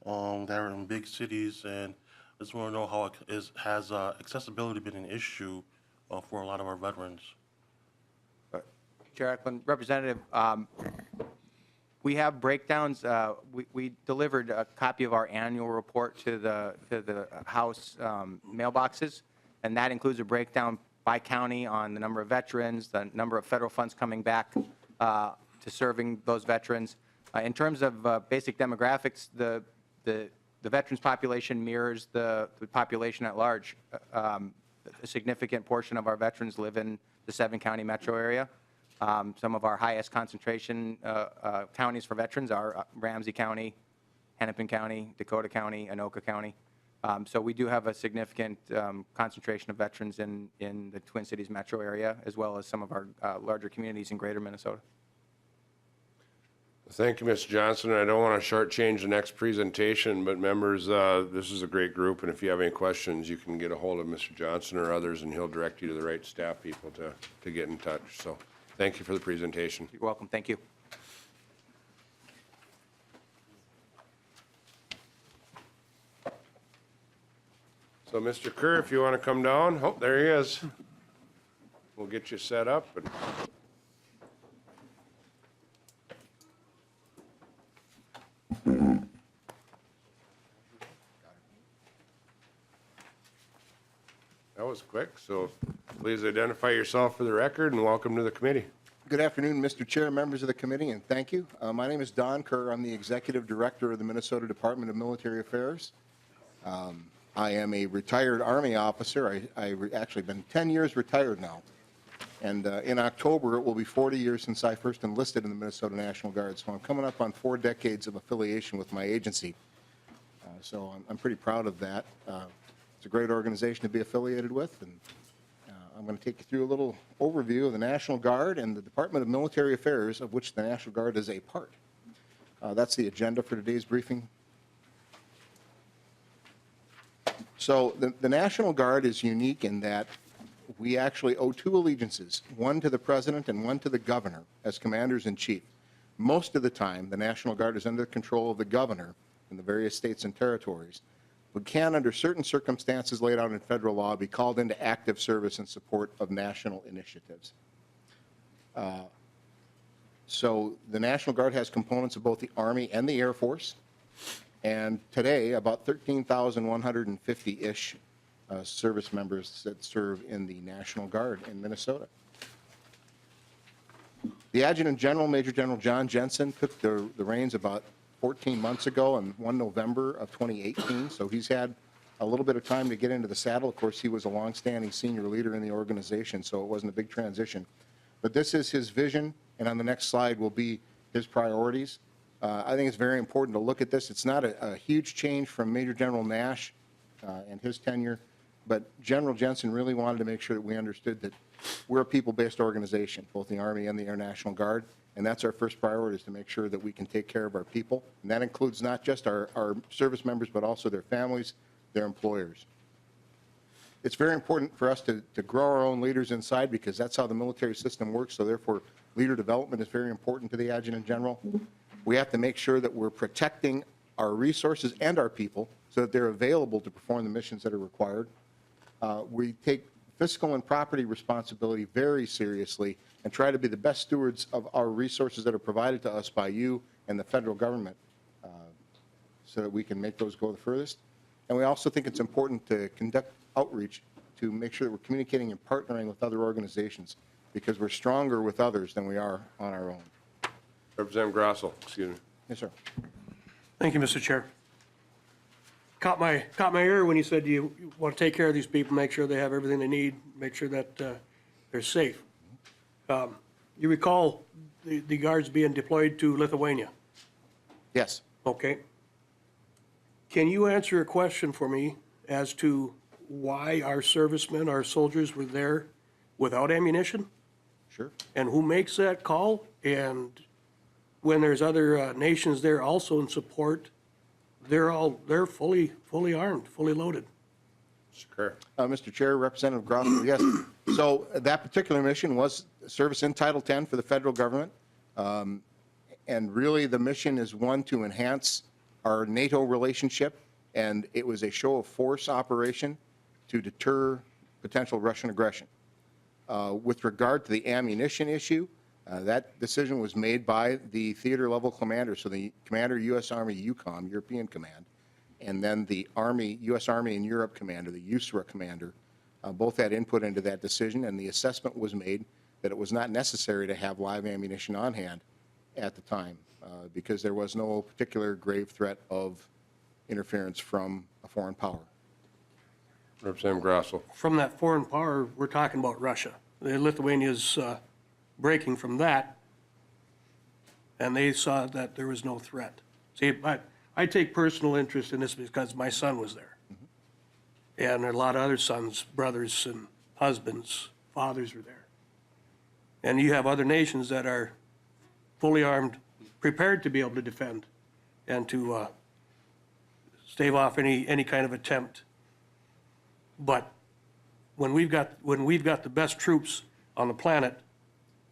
that are in big cities, and I just want to know how has accessibility been an issue for a lot of our veterans? Chair Eklund, Representative, we have breakdowns. We delivered a copy of our annual report to the House mailboxes, and that includes a breakdown by county on the number of veterans, the number of federal funds coming back to serving those veterans. In terms of basic demographics, the veterans population mirrors the population at large. A significant portion of our veterans live in the 7-county metro area. Some of our highest concentration counties for veterans are Ramsey County, Hennepin County, Dakota County, Anoka County. So we do have a significant concentration of veterans in the Twin Cities metro area, as well as some of our larger communities in greater Minnesota. Thank you, Mr. Johnson. I don't want to shortchange the next presentation, but members, this is a great group, and if you have any questions, you can get a hold of Mr. Johnson or others, and he'll direct you to the right staff people to get in touch. So thank you for the presentation. You're welcome. Thank you. So Mr. Kerr, if you want to come down, oh, there he is. We'll get you set up. And that was quick, so please identify yourself for the record and welcome to the committee. Good afternoon, Mr. Chair, members of the committee, and thank you. My name is Don Kerr. I'm the Executive Director of the Minnesota Department of Military Affairs. I am a retired Army officer. I've actually been 10 years retired now. And in October, it will be 40 years since I first enlisted in the Minnesota National Guard. So I'm coming up on 4 decades of affiliation with my agency. So I'm pretty proud of that. It's a great organization to be affiliated with. And I'm going to take you through a little overview of the National Guard and the Department of Military Affairs, of which the National Guard is a part. That's the agenda for today's briefing. So the National Guard is unique in that we actually owe 2 allegiances, one to the President and one to the Governor as Commanders-in-Chief. Most of the time, the National Guard is under the control of the Governor in the various states and territories, but can, under certain circumstances laid out in federal law, be called into active service in support of national initiatives. So the National Guard has components of both the Army and the Air Force. And today, about 13,150-ish service members that serve in the National Guard in Minnesota. The Adjutant General, Major General John Jensen, took the reins about 14 months ago on 1 November of 2018, so he's had a little bit of time to get into the saddle. Of course, he was a longstanding senior leader in the organization, so it wasn't a big transition. But this is his vision, and on the next slide will be his priorities. I think it's very important to look at this. It's not a huge change from Major General Nash and his tenure, but General Jensen really wanted to make sure that we understood that we're a people-based organization, both the Army and the Air National Guard, and that's our first priority, is to make sure that we can take care of our people. And that includes not just our service members, but also their families, their employers. It's very important for us to grow our own leaders inside, because that's how the military system works, so therefore leader development is very important to the Adjutant General. We have to make sure that we're protecting our resources and our people so that they're available to perform the missions that are required. We take fiscal and property responsibility very seriously and try to be the best stewards of our resources that are provided to us by you and the federal government so that we can make those go the furthest. And we also think it's important to conduct outreach to make sure that we're communicating and partnering with other organizations, because we're stronger with others than we are on our own. Representative Grossel, excuse me. Yes, sir. Thank you, Mr. Chair. Caught my ear when you said you want to take care of these people, make sure they have everything they need, make sure that they're safe. You recall the guards being deployed to Lithuania, Yes. okay? Can you answer a question for me as to why our servicemen, our soldiers were there without ammunition? Sure. And who makes that call? And when there's other nations there also in support, they're fully armed, fully loaded. Mr. Kerr. Mr. Chair, Representative Grosso, yes. So that particular mission was service in Title 10 for the federal government. And really, the mission is one to enhance our NATO relationship, and it was a show of force operation to deter potential Russian aggression. With regard to the ammunition issue, that decision was made by the theater level commander, so the commander, U.S. Army EUCOM, European Command, and then the Army, U.S. Army in Europe commander, the USRA commander, both had input into that decision, and the assessment was made that it was not necessary to have live ammunition on hand at the time because there was no particular grave threat of interference from a foreign power. Representative Grosso. From that foreign power, we're talking about Russia. Lithuania's breaking from that, and they saw that there was no threat. See, I take personal interest in this because my son was there. And a lot of other sons, brothers, and husbands, fathers were there. And you have other nations that are fully armed, prepared to be able to defend and to stave off any kind of attempt. But when we've got the best troops on the planet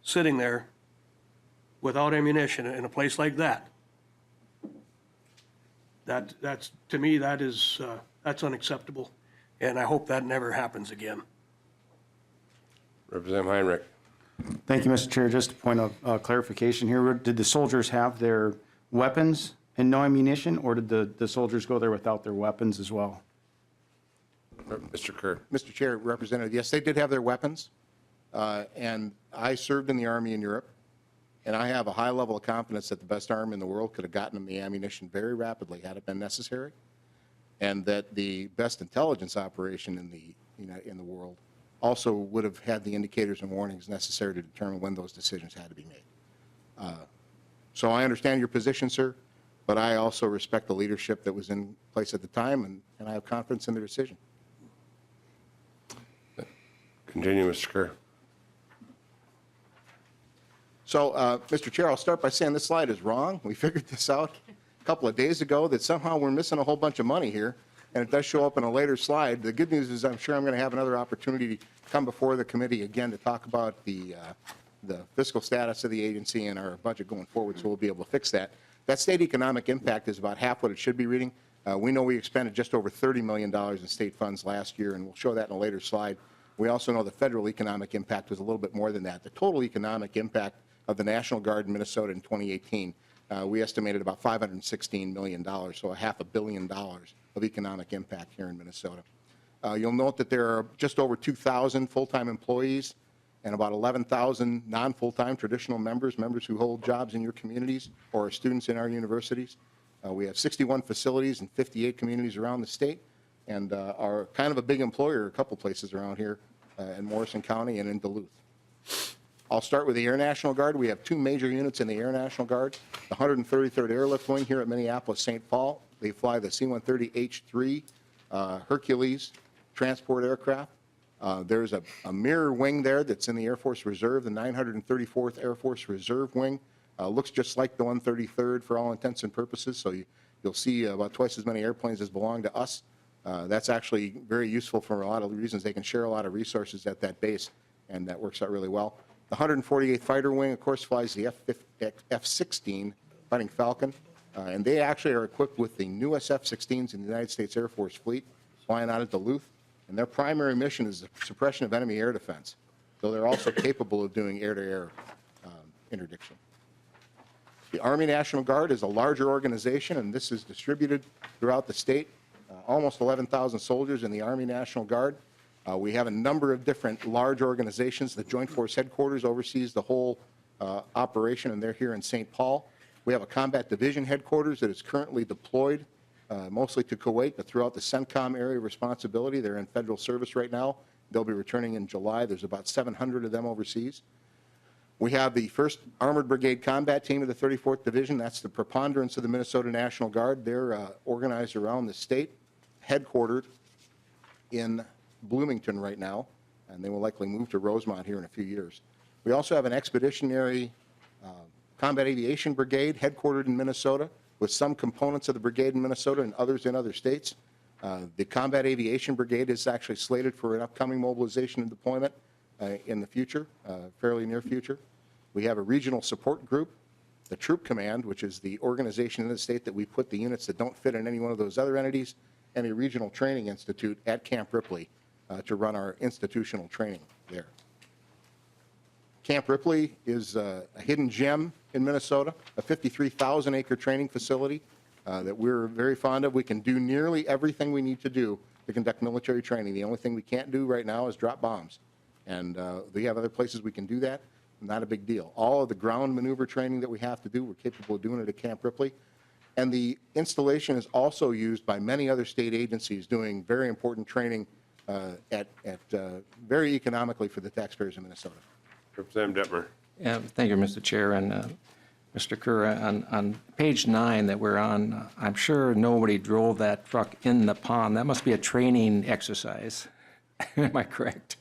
sitting there without ammunition in a place like that, that's to me that's unacceptable, and I hope that never happens again. Representative Heinrich. Thank you, Mr. Chair. Just a point of clarification here. Did the soldiers have their weapons and no ammunition, or did the soldiers go there without their weapons as well? Mr. Kerr. Mr. Chair, Representative, yes, they did have their weapons, and I served in the Army in Europe, and I have a high level of confidence that the best army in the world could have gotten them the ammunition very rapidly had it been necessary, and that the best intelligence operation in the world also would have had the indicators and warnings necessary to determine when those decisions had to be made. So I understand your position, sir, but I also respect the leadership that was in place at the time, and I have confidence in their decision. Continue, Mr. Kerr. So, Mr. Chair, I'll start by saying this slide is wrong. We figured this out a couple of days ago, that somehow we're missing a whole bunch of money here, and it does show up in a later slide. The good news is I'm sure I'm going to have another opportunity to come before the committee again to talk about the fiscal status of the agency and our budget going forward, so we'll be able to fix that. That state economic impact is about half what it should be reading. We know we expended just over $30 million in state funds last year, and we'll show that in a later slide. We also know the federal economic impact was a little bit more than that. The total economic impact of the National Guard in Minnesota in 2018, we estimated about $516 million, so $500 million of economic impact here in Minnesota. You'll note that there are just over 2,000 full-time employees and about 11,000 non-full-time traditional members who hold jobs in your communities or are students in our universities. We have 61 facilities in 58 communities around the state, and are kind of a big employer a couple places around here in Morrison County and in Duluth. I'll start with the Air National Guard. We have two major units in the Air National Guard. The 133rd Airlift Wing here at Minneapolis-St. Paul. They fly the C-130H-3 Hercules transport aircraft. There's a mirror wing there that's in the Air Force Reserve, the 934th Air Force Reserve Wing. Looks just like the 133rd for all intents and purposes, so you'll see about twice as many airplanes as belong to us. That's actually very useful for a lot of reasons. They can share a lot of resources at that base, and that works out really well. The 148th Fighter Wing, of course, flies the F-16 Fighting Falcon, and they actually are equipped with the newest F-16s in the United States Air Force fleet, flying out of Duluth, and their primary mission is the suppression of enemy air defense, though they're also capable of doing air-to-air interdiction. The Army National Guard is a larger organization, and this is distributed throughout the state. Almost 11,000 soldiers in the Army National Guard. We have a number of different large organizations. The Joint Force Headquarters oversees the whole operation, and they're here in St. Paul. We have a Combat Division Headquarters that is currently deployed, mostly to Kuwait, but throughout the CENTCOM area of responsibility. They're in federal service right now. They'll be returning in July. There's about 700 of them overseas. We have the 1st Armored Brigade Combat Team of the 34th Division. That's the preponderance of the Minnesota National Guard. They're organized around the state, headquartered in Bloomington right now, and they will likely move to Rosemont here in a few years. We also have an Expeditionary Combat Aviation Brigade headquartered in Minnesota, with some components of the brigade in Minnesota and others in other states. The Combat Aviation Brigade is actually slated for an upcoming mobilization and deployment in the future, fairly near future. We have a regional support group, the Troop Command, which is the organization in the state that we put the units that don't fit in any one of those other entities, and a regional training institute at Camp Ripley to run our institutional training there. Camp Ripley is a hidden gem in Minnesota, a 53,000-acre training facility that we're very fond of. We can do nearly everything we need to do to conduct military training. The only thing we can't do right now is drop bombs. And we have other places we can do that. Not a big deal. All of the ground maneuver training that we have to do, we're capable of doing it at Camp Ripley. And the installation is also used by many other state agencies doing very important training very economically for the taxpayers of Minnesota. Representative Detmer. Yeah, thank you, Mr. Chair. And Mr. Kerr, on page 9 that we're on, I'm sure nobody drove that truck in the pond. That must be a training exercise. Am I correct?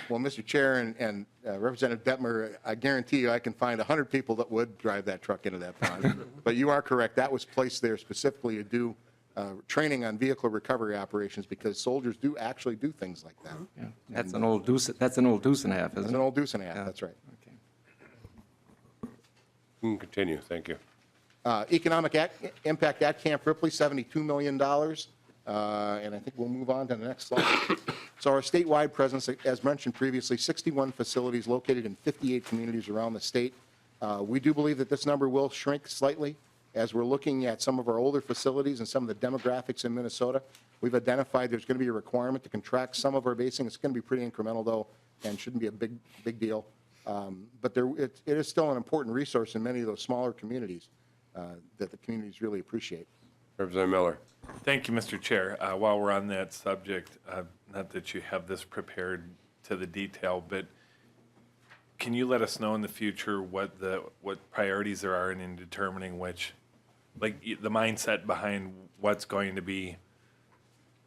Well, Mr. Chair and Representative Detmer, I guarantee you I can find 100 people that would drive that truck into that pond. But you are correct. That was placed there specifically to do training on vehicle recovery operations, because soldiers do actually do things like that. Yeah, that's an old deuce. That's an old deuce and a half, It's isn't an it? old deuce and a half, that's right. Okay. You can continue, thank you. Economic impact at Camp Ripley, $72 million. And I think we'll move on to the next slide. So our statewide presence, as mentioned previously, 61 facilities located in 58 communities around the state. We do believe that this number will shrink slightly as we're looking at some of our older facilities and some of the demographics in Minnesota. We've identified there's going to be a requirement to contract some of our basing. It's going to be pretty incremental, though, and shouldn't be a big deal. But it is still an important resource in many of those smaller communities that the communities really appreciate. Representative Miller. Thank you, Mr. Chair. While we're on that subject, not that you have this prepared to the detail, but can you let us know in the future what priorities there are in determining which, like the mindset behind what's going to be,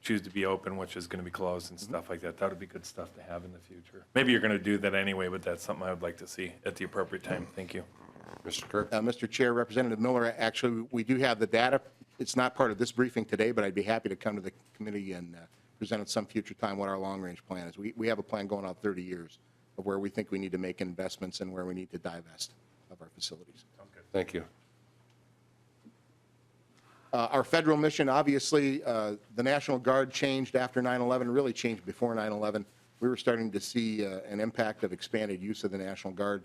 choose to be open, which is going to be closed and stuff like that? That would be good stuff to have in the future. Maybe you're going to do that anyway, but that's something I would like to see at the appropriate time. Thank you. Mr. Kirk. Mr. Chair, Representative Miller, actually, we do have the data. It's not part of this briefing today, but I'd be happy to come to the committee and present at some future time what our long-range plan is. We have a plan going out 30 years of where we think we need to make investments and where we need to divest of our facilities. Thank you. Our federal mission, obviously, the National Guard changed after 9/11, really changed before 9/11. We were starting to see an impact of expanded use of the National Guard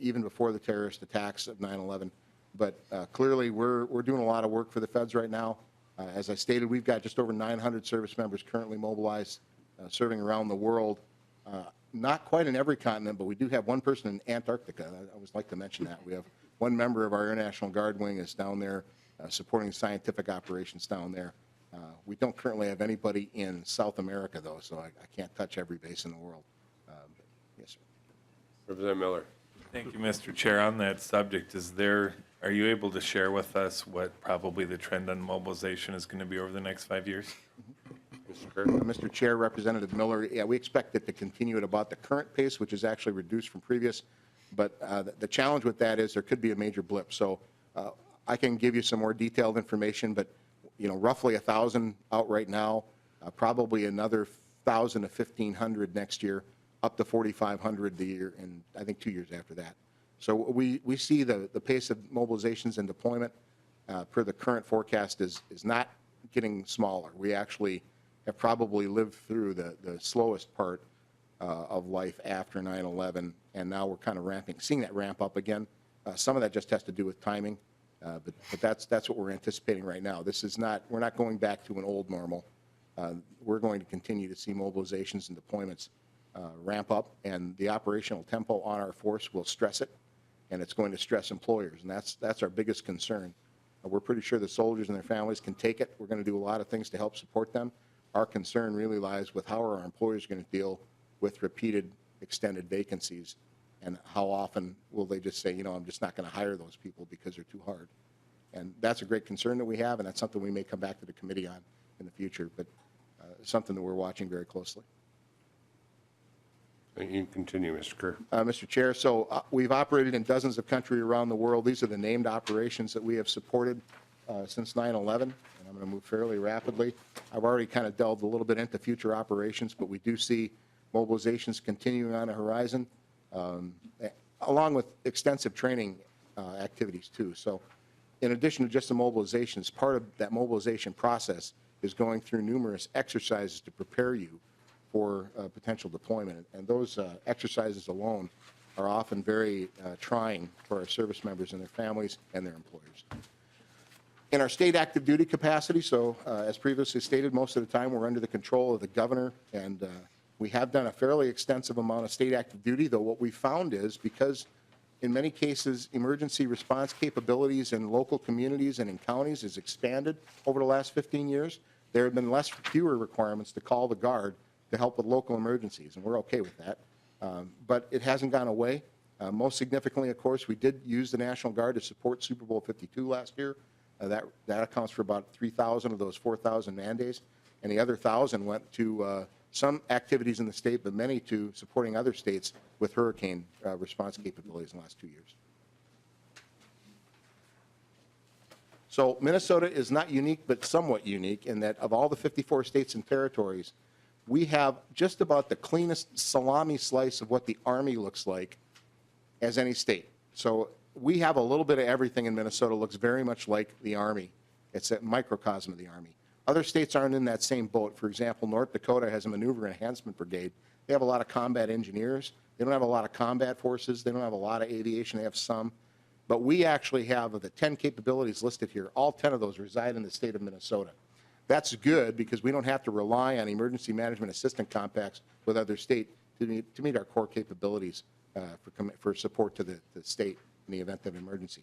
even before the terrorist attacks of 9/11. But clearly, we're doing a lot of work for the feds right now. As I stated, we've got just over 900 service members currently mobilized, serving around the world. Not quite in every continent, but we do have one person in Antarctica. I always like to mention that. We have one member of our Air National Guard wing is down there supporting scientific operations down there. We don't currently have anybody in South America, though, so I can't touch every base in the world. Yes, sir. Representative Miller. Thank you, Mr. Chair. On that subject, are you able to share with us what probably the trend on mobilization is going to be over the next 5 years? Mr. Kirk. Mr. Chair, Representative Miller, yeah, we expect it to continue at about the current pace, which is actually reduced from previous. But the challenge with that is there could be a major blip. So I can give you some more detailed information, but roughly 1,000 out right now, probably another 1,000 to 1,500 next year, up to 4,500 the year, and I think 2 years after that. So we see the pace of mobilizations and deployment per the current forecast is not getting smaller. We actually have probably lived through the slowest part of life after 9/11, and now we're kind of seeing that ramp up again. Some of that just has to do with timing, but that's what we're anticipating right now. We're not going back to an old normal. We're going to continue to see mobilizations and deployments ramp up, and the operational tempo on our force will stress it, and it's going to stress employers, and that's our biggest concern. We're pretty sure the soldiers and their families can take it. We're going to do a lot of things to help support them. Our concern really lies with how are our employers going to deal with repeated extended vacancies And how often will they just say, I'm just not going to hire those people because they're too hard? And that's a great concern that we have, and that's something we may come back to the committee on in the future, but something that we're watching very closely. You can continue, Mr. Kerr. Mr. Chair, so we've operated in dozens of countries around the world. These are the named operations that we have supported since 9/11, and I'm going to move fairly rapidly. I've already kind of delved a little bit into future operations, but we do see mobilizations continuing on the horizon, along with extensive training activities too. So in addition to just the mobilizations, part of that mobilization process is going through numerous exercises to prepare you for potential deployment. And those exercises alone are often very trying for our service members and their families and their employers. In our state active duty capacity, so as previously stated, most of the time we're under the control of the governor, and we have done a fairly extensive amount of state active duty, though what we found is because in many cases emergency response capabilities in local communities and in counties has expanded over the last 15 years, there have been fewer requirements to call the Guard to help with local emergencies, and we're okay with that. But it hasn't gone away. Most significantly, of course, we did use the National Guard to support Super Bowl 52 last year. That accounts for about 3,000 of those 4,000 man days, and the other 1,000 went to some activities in the state, but many to supporting other states with hurricane response capabilities in the last 2 years. So Minnesota is not unique, but somewhat unique in that of all the 54 states and territories, we have just about the cleanest salami slice of what the Army looks like as any state. So we have a little bit of everything in Minnesota. Looks very much like the Army. It's a microcosm of the Army. Other states aren't in that same boat. For example, North Dakota has a maneuver enhancement brigade. They have a lot of combat engineers. They don't have a lot of combat forces. They don't have a lot of aviation. They have some. But we actually have, of the 10 capabilities listed here, all 10 of those reside in the state of Minnesota. That's good because we don't have to rely on emergency management assistant compacts with other states to meet our core capabilities for support to the state in the event of an emergency.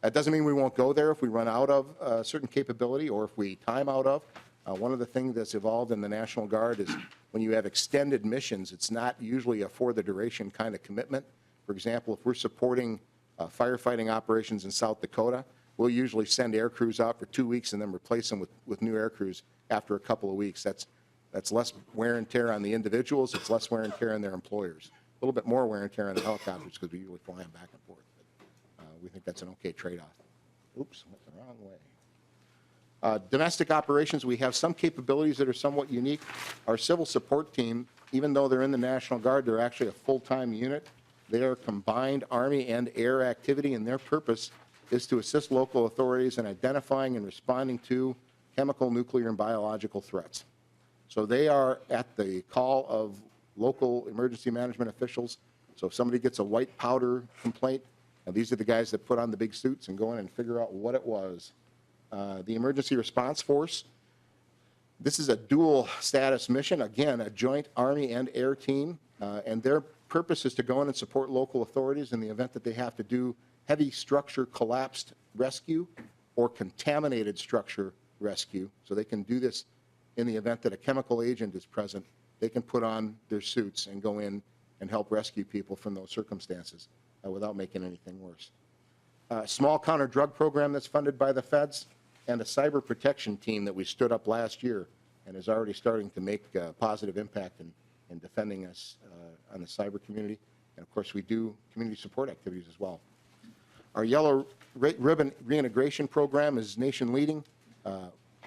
That doesn't mean we won't go there if we run out of a certain capability or if we time out of. One of the things that's evolved in the National Guard is when you have extended missions, it's not usually a for the duration kind of commitment. For example, if we're supporting firefighting operations in South Dakota, we'll usually send air crews out for 2 weeks and then replace them with new air crews after a couple of weeks. That's less wear and tear on the individuals. It's less wear and tear on their employers. A little bit more wear and tear on the helicopters because we usually fly them back and forth. But we think that's an okay trade-off. Oops, went the wrong way. Domestic operations, we have some capabilities that are somewhat unique. Our civil support team, even though they're in the National Guard, they're actually a full-time unit. They are combined Army and air activity, and their purpose is to assist local authorities in identifying and responding to chemical, nuclear, and biological threats. So they are at the call of local emergency management officials. So if somebody gets a white powder complaint, and these are the guys that put on the big suits and go in and figure out what it was. The Emergency Response Force, this is a dual status mission, again, a joint Army and air team, and their purpose is to go in and support local authorities in the event that they have to do heavy structure collapsed rescue or contaminated structure rescue. So they can do this in the event that a chemical agent is present. They can put on their suits and go in and help rescue people from those circumstances without making anything worse. A small counter-drug program that's funded by the feds, and a cyber protection team that we stood up last year and is already starting to make a positive impact in defending us on the cyber community. And of course, we do community support activities as well. Our Yellow Ribbon Reintegration Program is nation leading.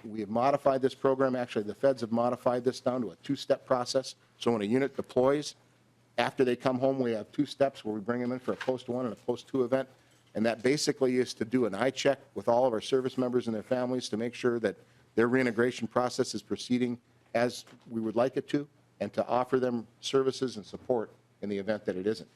We have modified this program. Actually, the feds have modified this down to a two-step process. So when a unit deploys, after they come home, we have 2 steps where we bring them in for a post-1 and a post-2 event. And that basically is to do an eye check with all of our service members and their families to make sure that their reintegration process is proceeding as we would like it to, and to offer them services and support in the event that it isn't.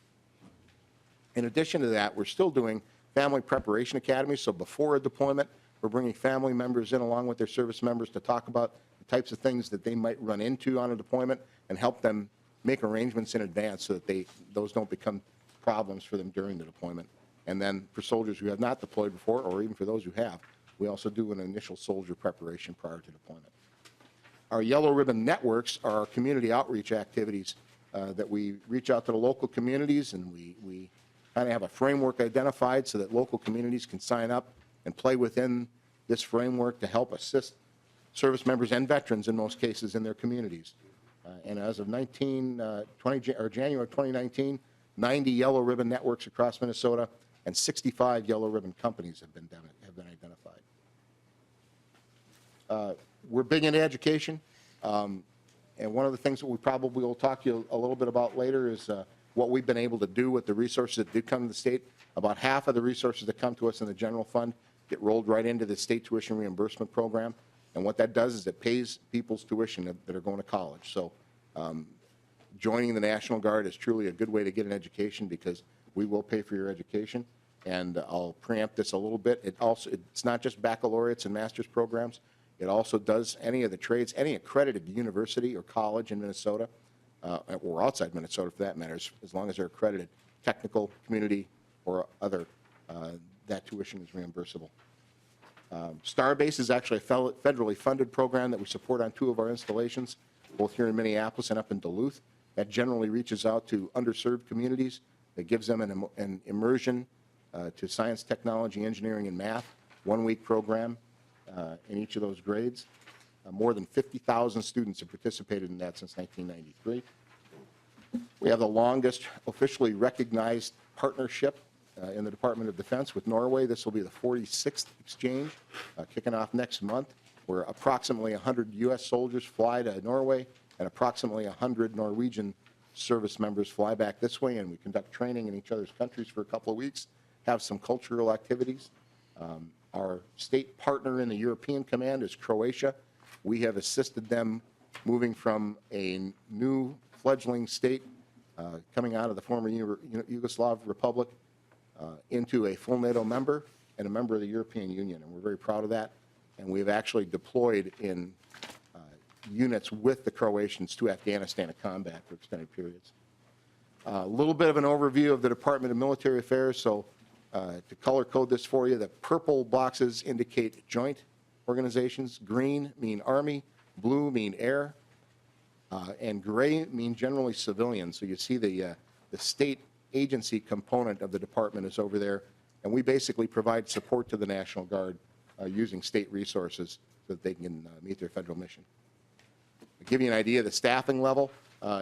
In addition to that, we're still doing family preparation academies. So before a deployment, we're bringing family members in along with their service members to talk about the types of things that they might run into on a deployment and help them make arrangements in advance so that those don't become problems for them during the deployment. And then for soldiers who have not deployed before, or even for those who have, we also do an initial soldier preparation prior to deployment. Our Yellow Ribbon Networks are our community outreach activities that we reach out to the local communities, and we kind of have a framework identified so that local communities can sign up and play within this framework to help assist service members and veterans in most cases in their communities. And as of January of 2019, 90 yellow ribbon networks across Minnesota and 65 yellow ribbon companies have been identified. We're big into education, and one of the things that we probably will talk to you a little bit about later is what we've been able to do with the resources that did come to the state. About half of the resources that come to us in the general fund get rolled right into the state tuition reimbursement program, and what that does is it pays people's tuition that are going to college. So joining the National Guard is truly a good way to get an education because we will pay for your education. And I'll preempt this a little bit. It's not just baccalaureates and master's programs. It also does any of the trades, any accredited university or college in Minnesota, or outside Minnesota for that matter, as long as they're accredited, technical, community, or other, that tuition is reimbursable. Starbase is actually a federally funded program that we support on 2 of our installations, both here in Minneapolis and up in Duluth. That generally reaches out to underserved communities. It gives them an immersion to science, technology, engineering, and math, 1-week program in each of those grades. More than 50,000 students have participated in that since 1993. We have the longest officially recognized partnership in the Department of Defense with Norway. This will be the 46th exchange, kicking off next month, where approximately 100 U.S. soldiers fly to Norway and approximately 100 Norwegian service members fly back this way, and we conduct training in each other's countries for a couple of weeks, have some cultural activities. Our state partner in the European Command is Croatia. We have assisted them moving from a new fledgling state coming out of the former Yugoslav Republic into a full NATO member and a member of the European Union, and we're very proud of that. And we've actually deployed in units with the Croatians to Afghanistan to combat for extended periods. A little bit of an overview of the Department of Military Affairs. So to color code this for you, the purple boxes indicate joint organizations. Green mean Army, blue mean air, and gray mean generally civilian. So you see the state agency component of the department is over there, and we basically provide support to the National Guard using state resources so that they can meet their federal mission. To give you an idea of the staffing level,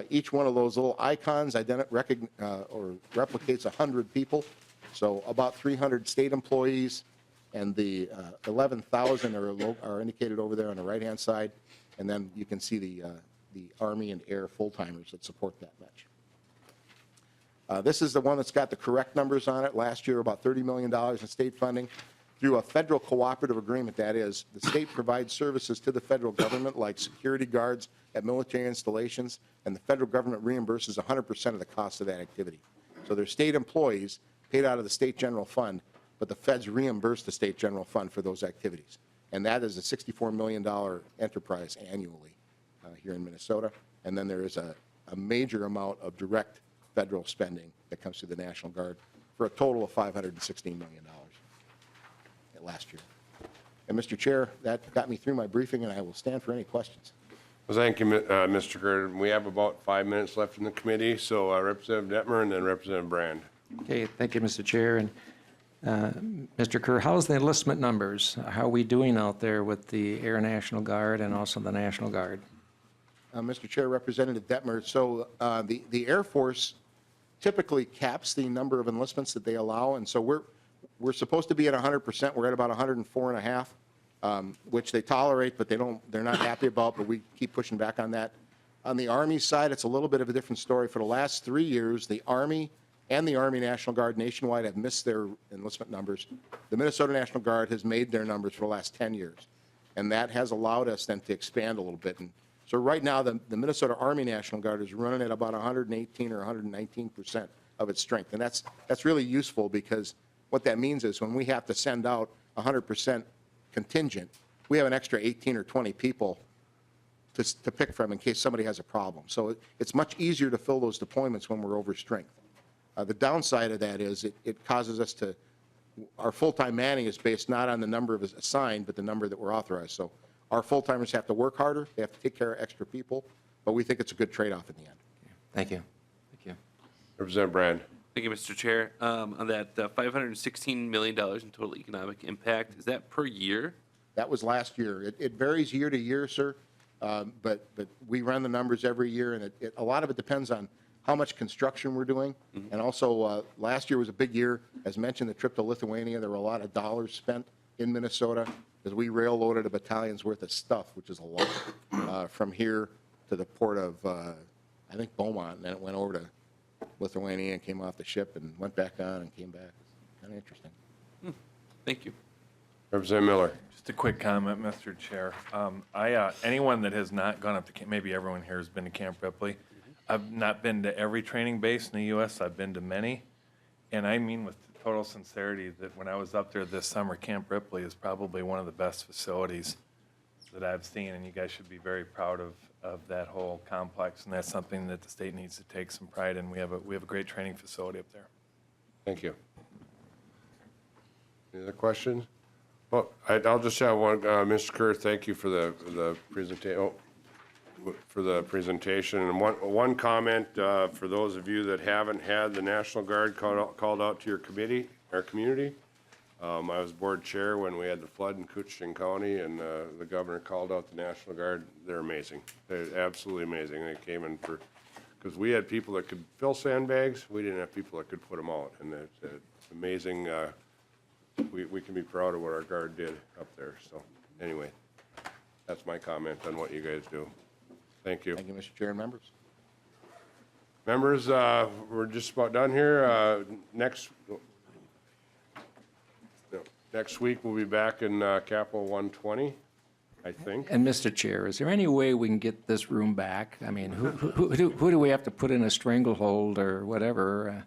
each one of those little icons replicates 100 people. So about 300 state employees, and the 11,000 are indicated over there on the right-hand side. And then you can see the Army and Air full-timers that support that much. This is the one that's got the correct numbers on it. Last year, about $30 million in state funding. Through a federal cooperative agreement, that is, the state provides services to the federal government like security guards at military installations, and the federal government reimburses 100% of the cost of that activity. So they're state employees paid out of the state general fund, but the feds reimburse the state general fund for those activities. And that is a $64 million enterprise annually here in Minnesota. And then there is a major amount of direct federal spending that comes to the National Guard for a total of $516 million last year. And Mr. Chair, that got me through my briefing, and I will stand for any questions. Well, thank you, Mr. Gurdon. We have about 5 minutes left in the committee, so Representative Detmer and then Representative Brand. Okay, thank you, Mr. Chair. And Mr. Kerr, how's the enlistment numbers? How are we doing out there with the Air National Guard and also the National Guard? Mr. Chair, Representative Detmer, so the Air Force typically caps the number of enlistments that they allow, and so we're supposed to be at 100%. We're at about 104.5, which they tolerate, but they're not happy about, but we keep pushing back on that. On the Army side, it's a little bit of a different story. For the last 3 years, the Army and the Army National Guard nationwide have missed their enlistment numbers. The Minnesota National Guard has made their numbers for the last 10 years, and that has allowed us then to expand a little bit. And so right now, the Minnesota Army National Guard is running at about 118 or 119% of its strength, and that's really useful because what that means is when we have to send out 100% contingent, we have an extra 18 or 20 people to pick from in case somebody has a problem. So it's much easier to fill those deployments when we're over strength. The downside of that is it causes us to, our full-time manning is based not on the number of assigned, but the number that we're authorized. So our full-timers have to work harder, they have to take care of extra people, but we think it's a good trade-off in the end. Thank you. Thank you. Representative Brand. Thank you, Mr. Chair. On that $516 million in total economic impact, is that per year? That was last year. It varies year to year, sir, but we run the numbers every year, and a lot of it depends on how much construction we're doing. And also, last year was a big year. As mentioned, the trip to Lithuania, there were a lot of dollars spent in Minnesota because we rail loaded a battalion's worth of stuff, which is a lot, from here to the port of, I think, Beaumont, and then it went over to Lithuania and came off the ship and went back on and came back. Kind of interesting. Thank you. Representative Miller. Just a quick comment, Mr. Chair. Anyone that has not gone up to, maybe everyone here has been to Camp Ripley. I've not been to every training base in the U.S. I've been to many. And I mean with total sincerity that when I was up there this summer, Camp Ripley is probably one of the best facilities that I've seen. And you guys should be very proud of that whole complex. And that's something that the state needs to take some pride in. We have a great training facility up there. Thank you. Any other questions? Well, I'll just have one, Mr. Kerr, thank you for the presentation. And one comment, for those of you that haven't had the National Guard called out to your committee, our community. I was board chair when we had the flood in Coochin County, and the governor called out the National Guard. They're amazing. They're absolutely amazing. They came in because we had people that could fill sandbags. We didn't have people that could put them out. And it's amazing. We can be proud of what our Guard did up there. So anyway, that's my comment on what you guys do. Thank you. Thank you, Mr. Chair and members. Members, we're just about done here. Next week, we'll be back in Capitol 120, I think. And Mr. Chair, is there any way we can get this room back? I mean, who do we have to put in a stranglehold or whatever?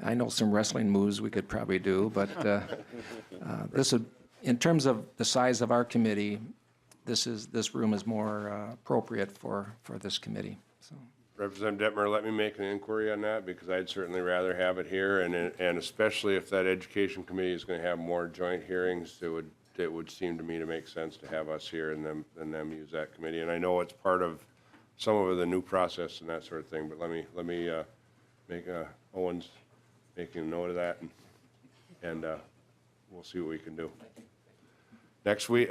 I know some wrestling moves we could probably do, but in terms of the size of our committee, this room is more appropriate for this committee. So. Representative Detmer, let me make an inquiry on that, because I'd certainly rather have it here, and especially if that education committee is going to have more joint hearings, it would seem to me to make sense to have us here and them use that committee. And I know it's part of some of the new process and that sort of thing, but let me make Owen's making a note of that, and we'll see what we can do. Next week's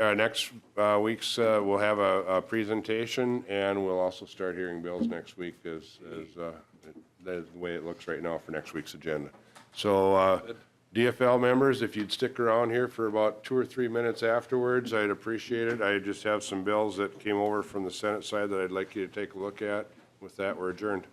we'll have a presentation, and we'll also start hearing bills next week, as the way it looks right now for next week's agenda. So DFL members, if you'd stick around here for about 2 or 3 minutes afterwards, I'd appreciate it. I just have some bills that came over from the Senate side that I'd like you to take a look at. With that, we're adjourned.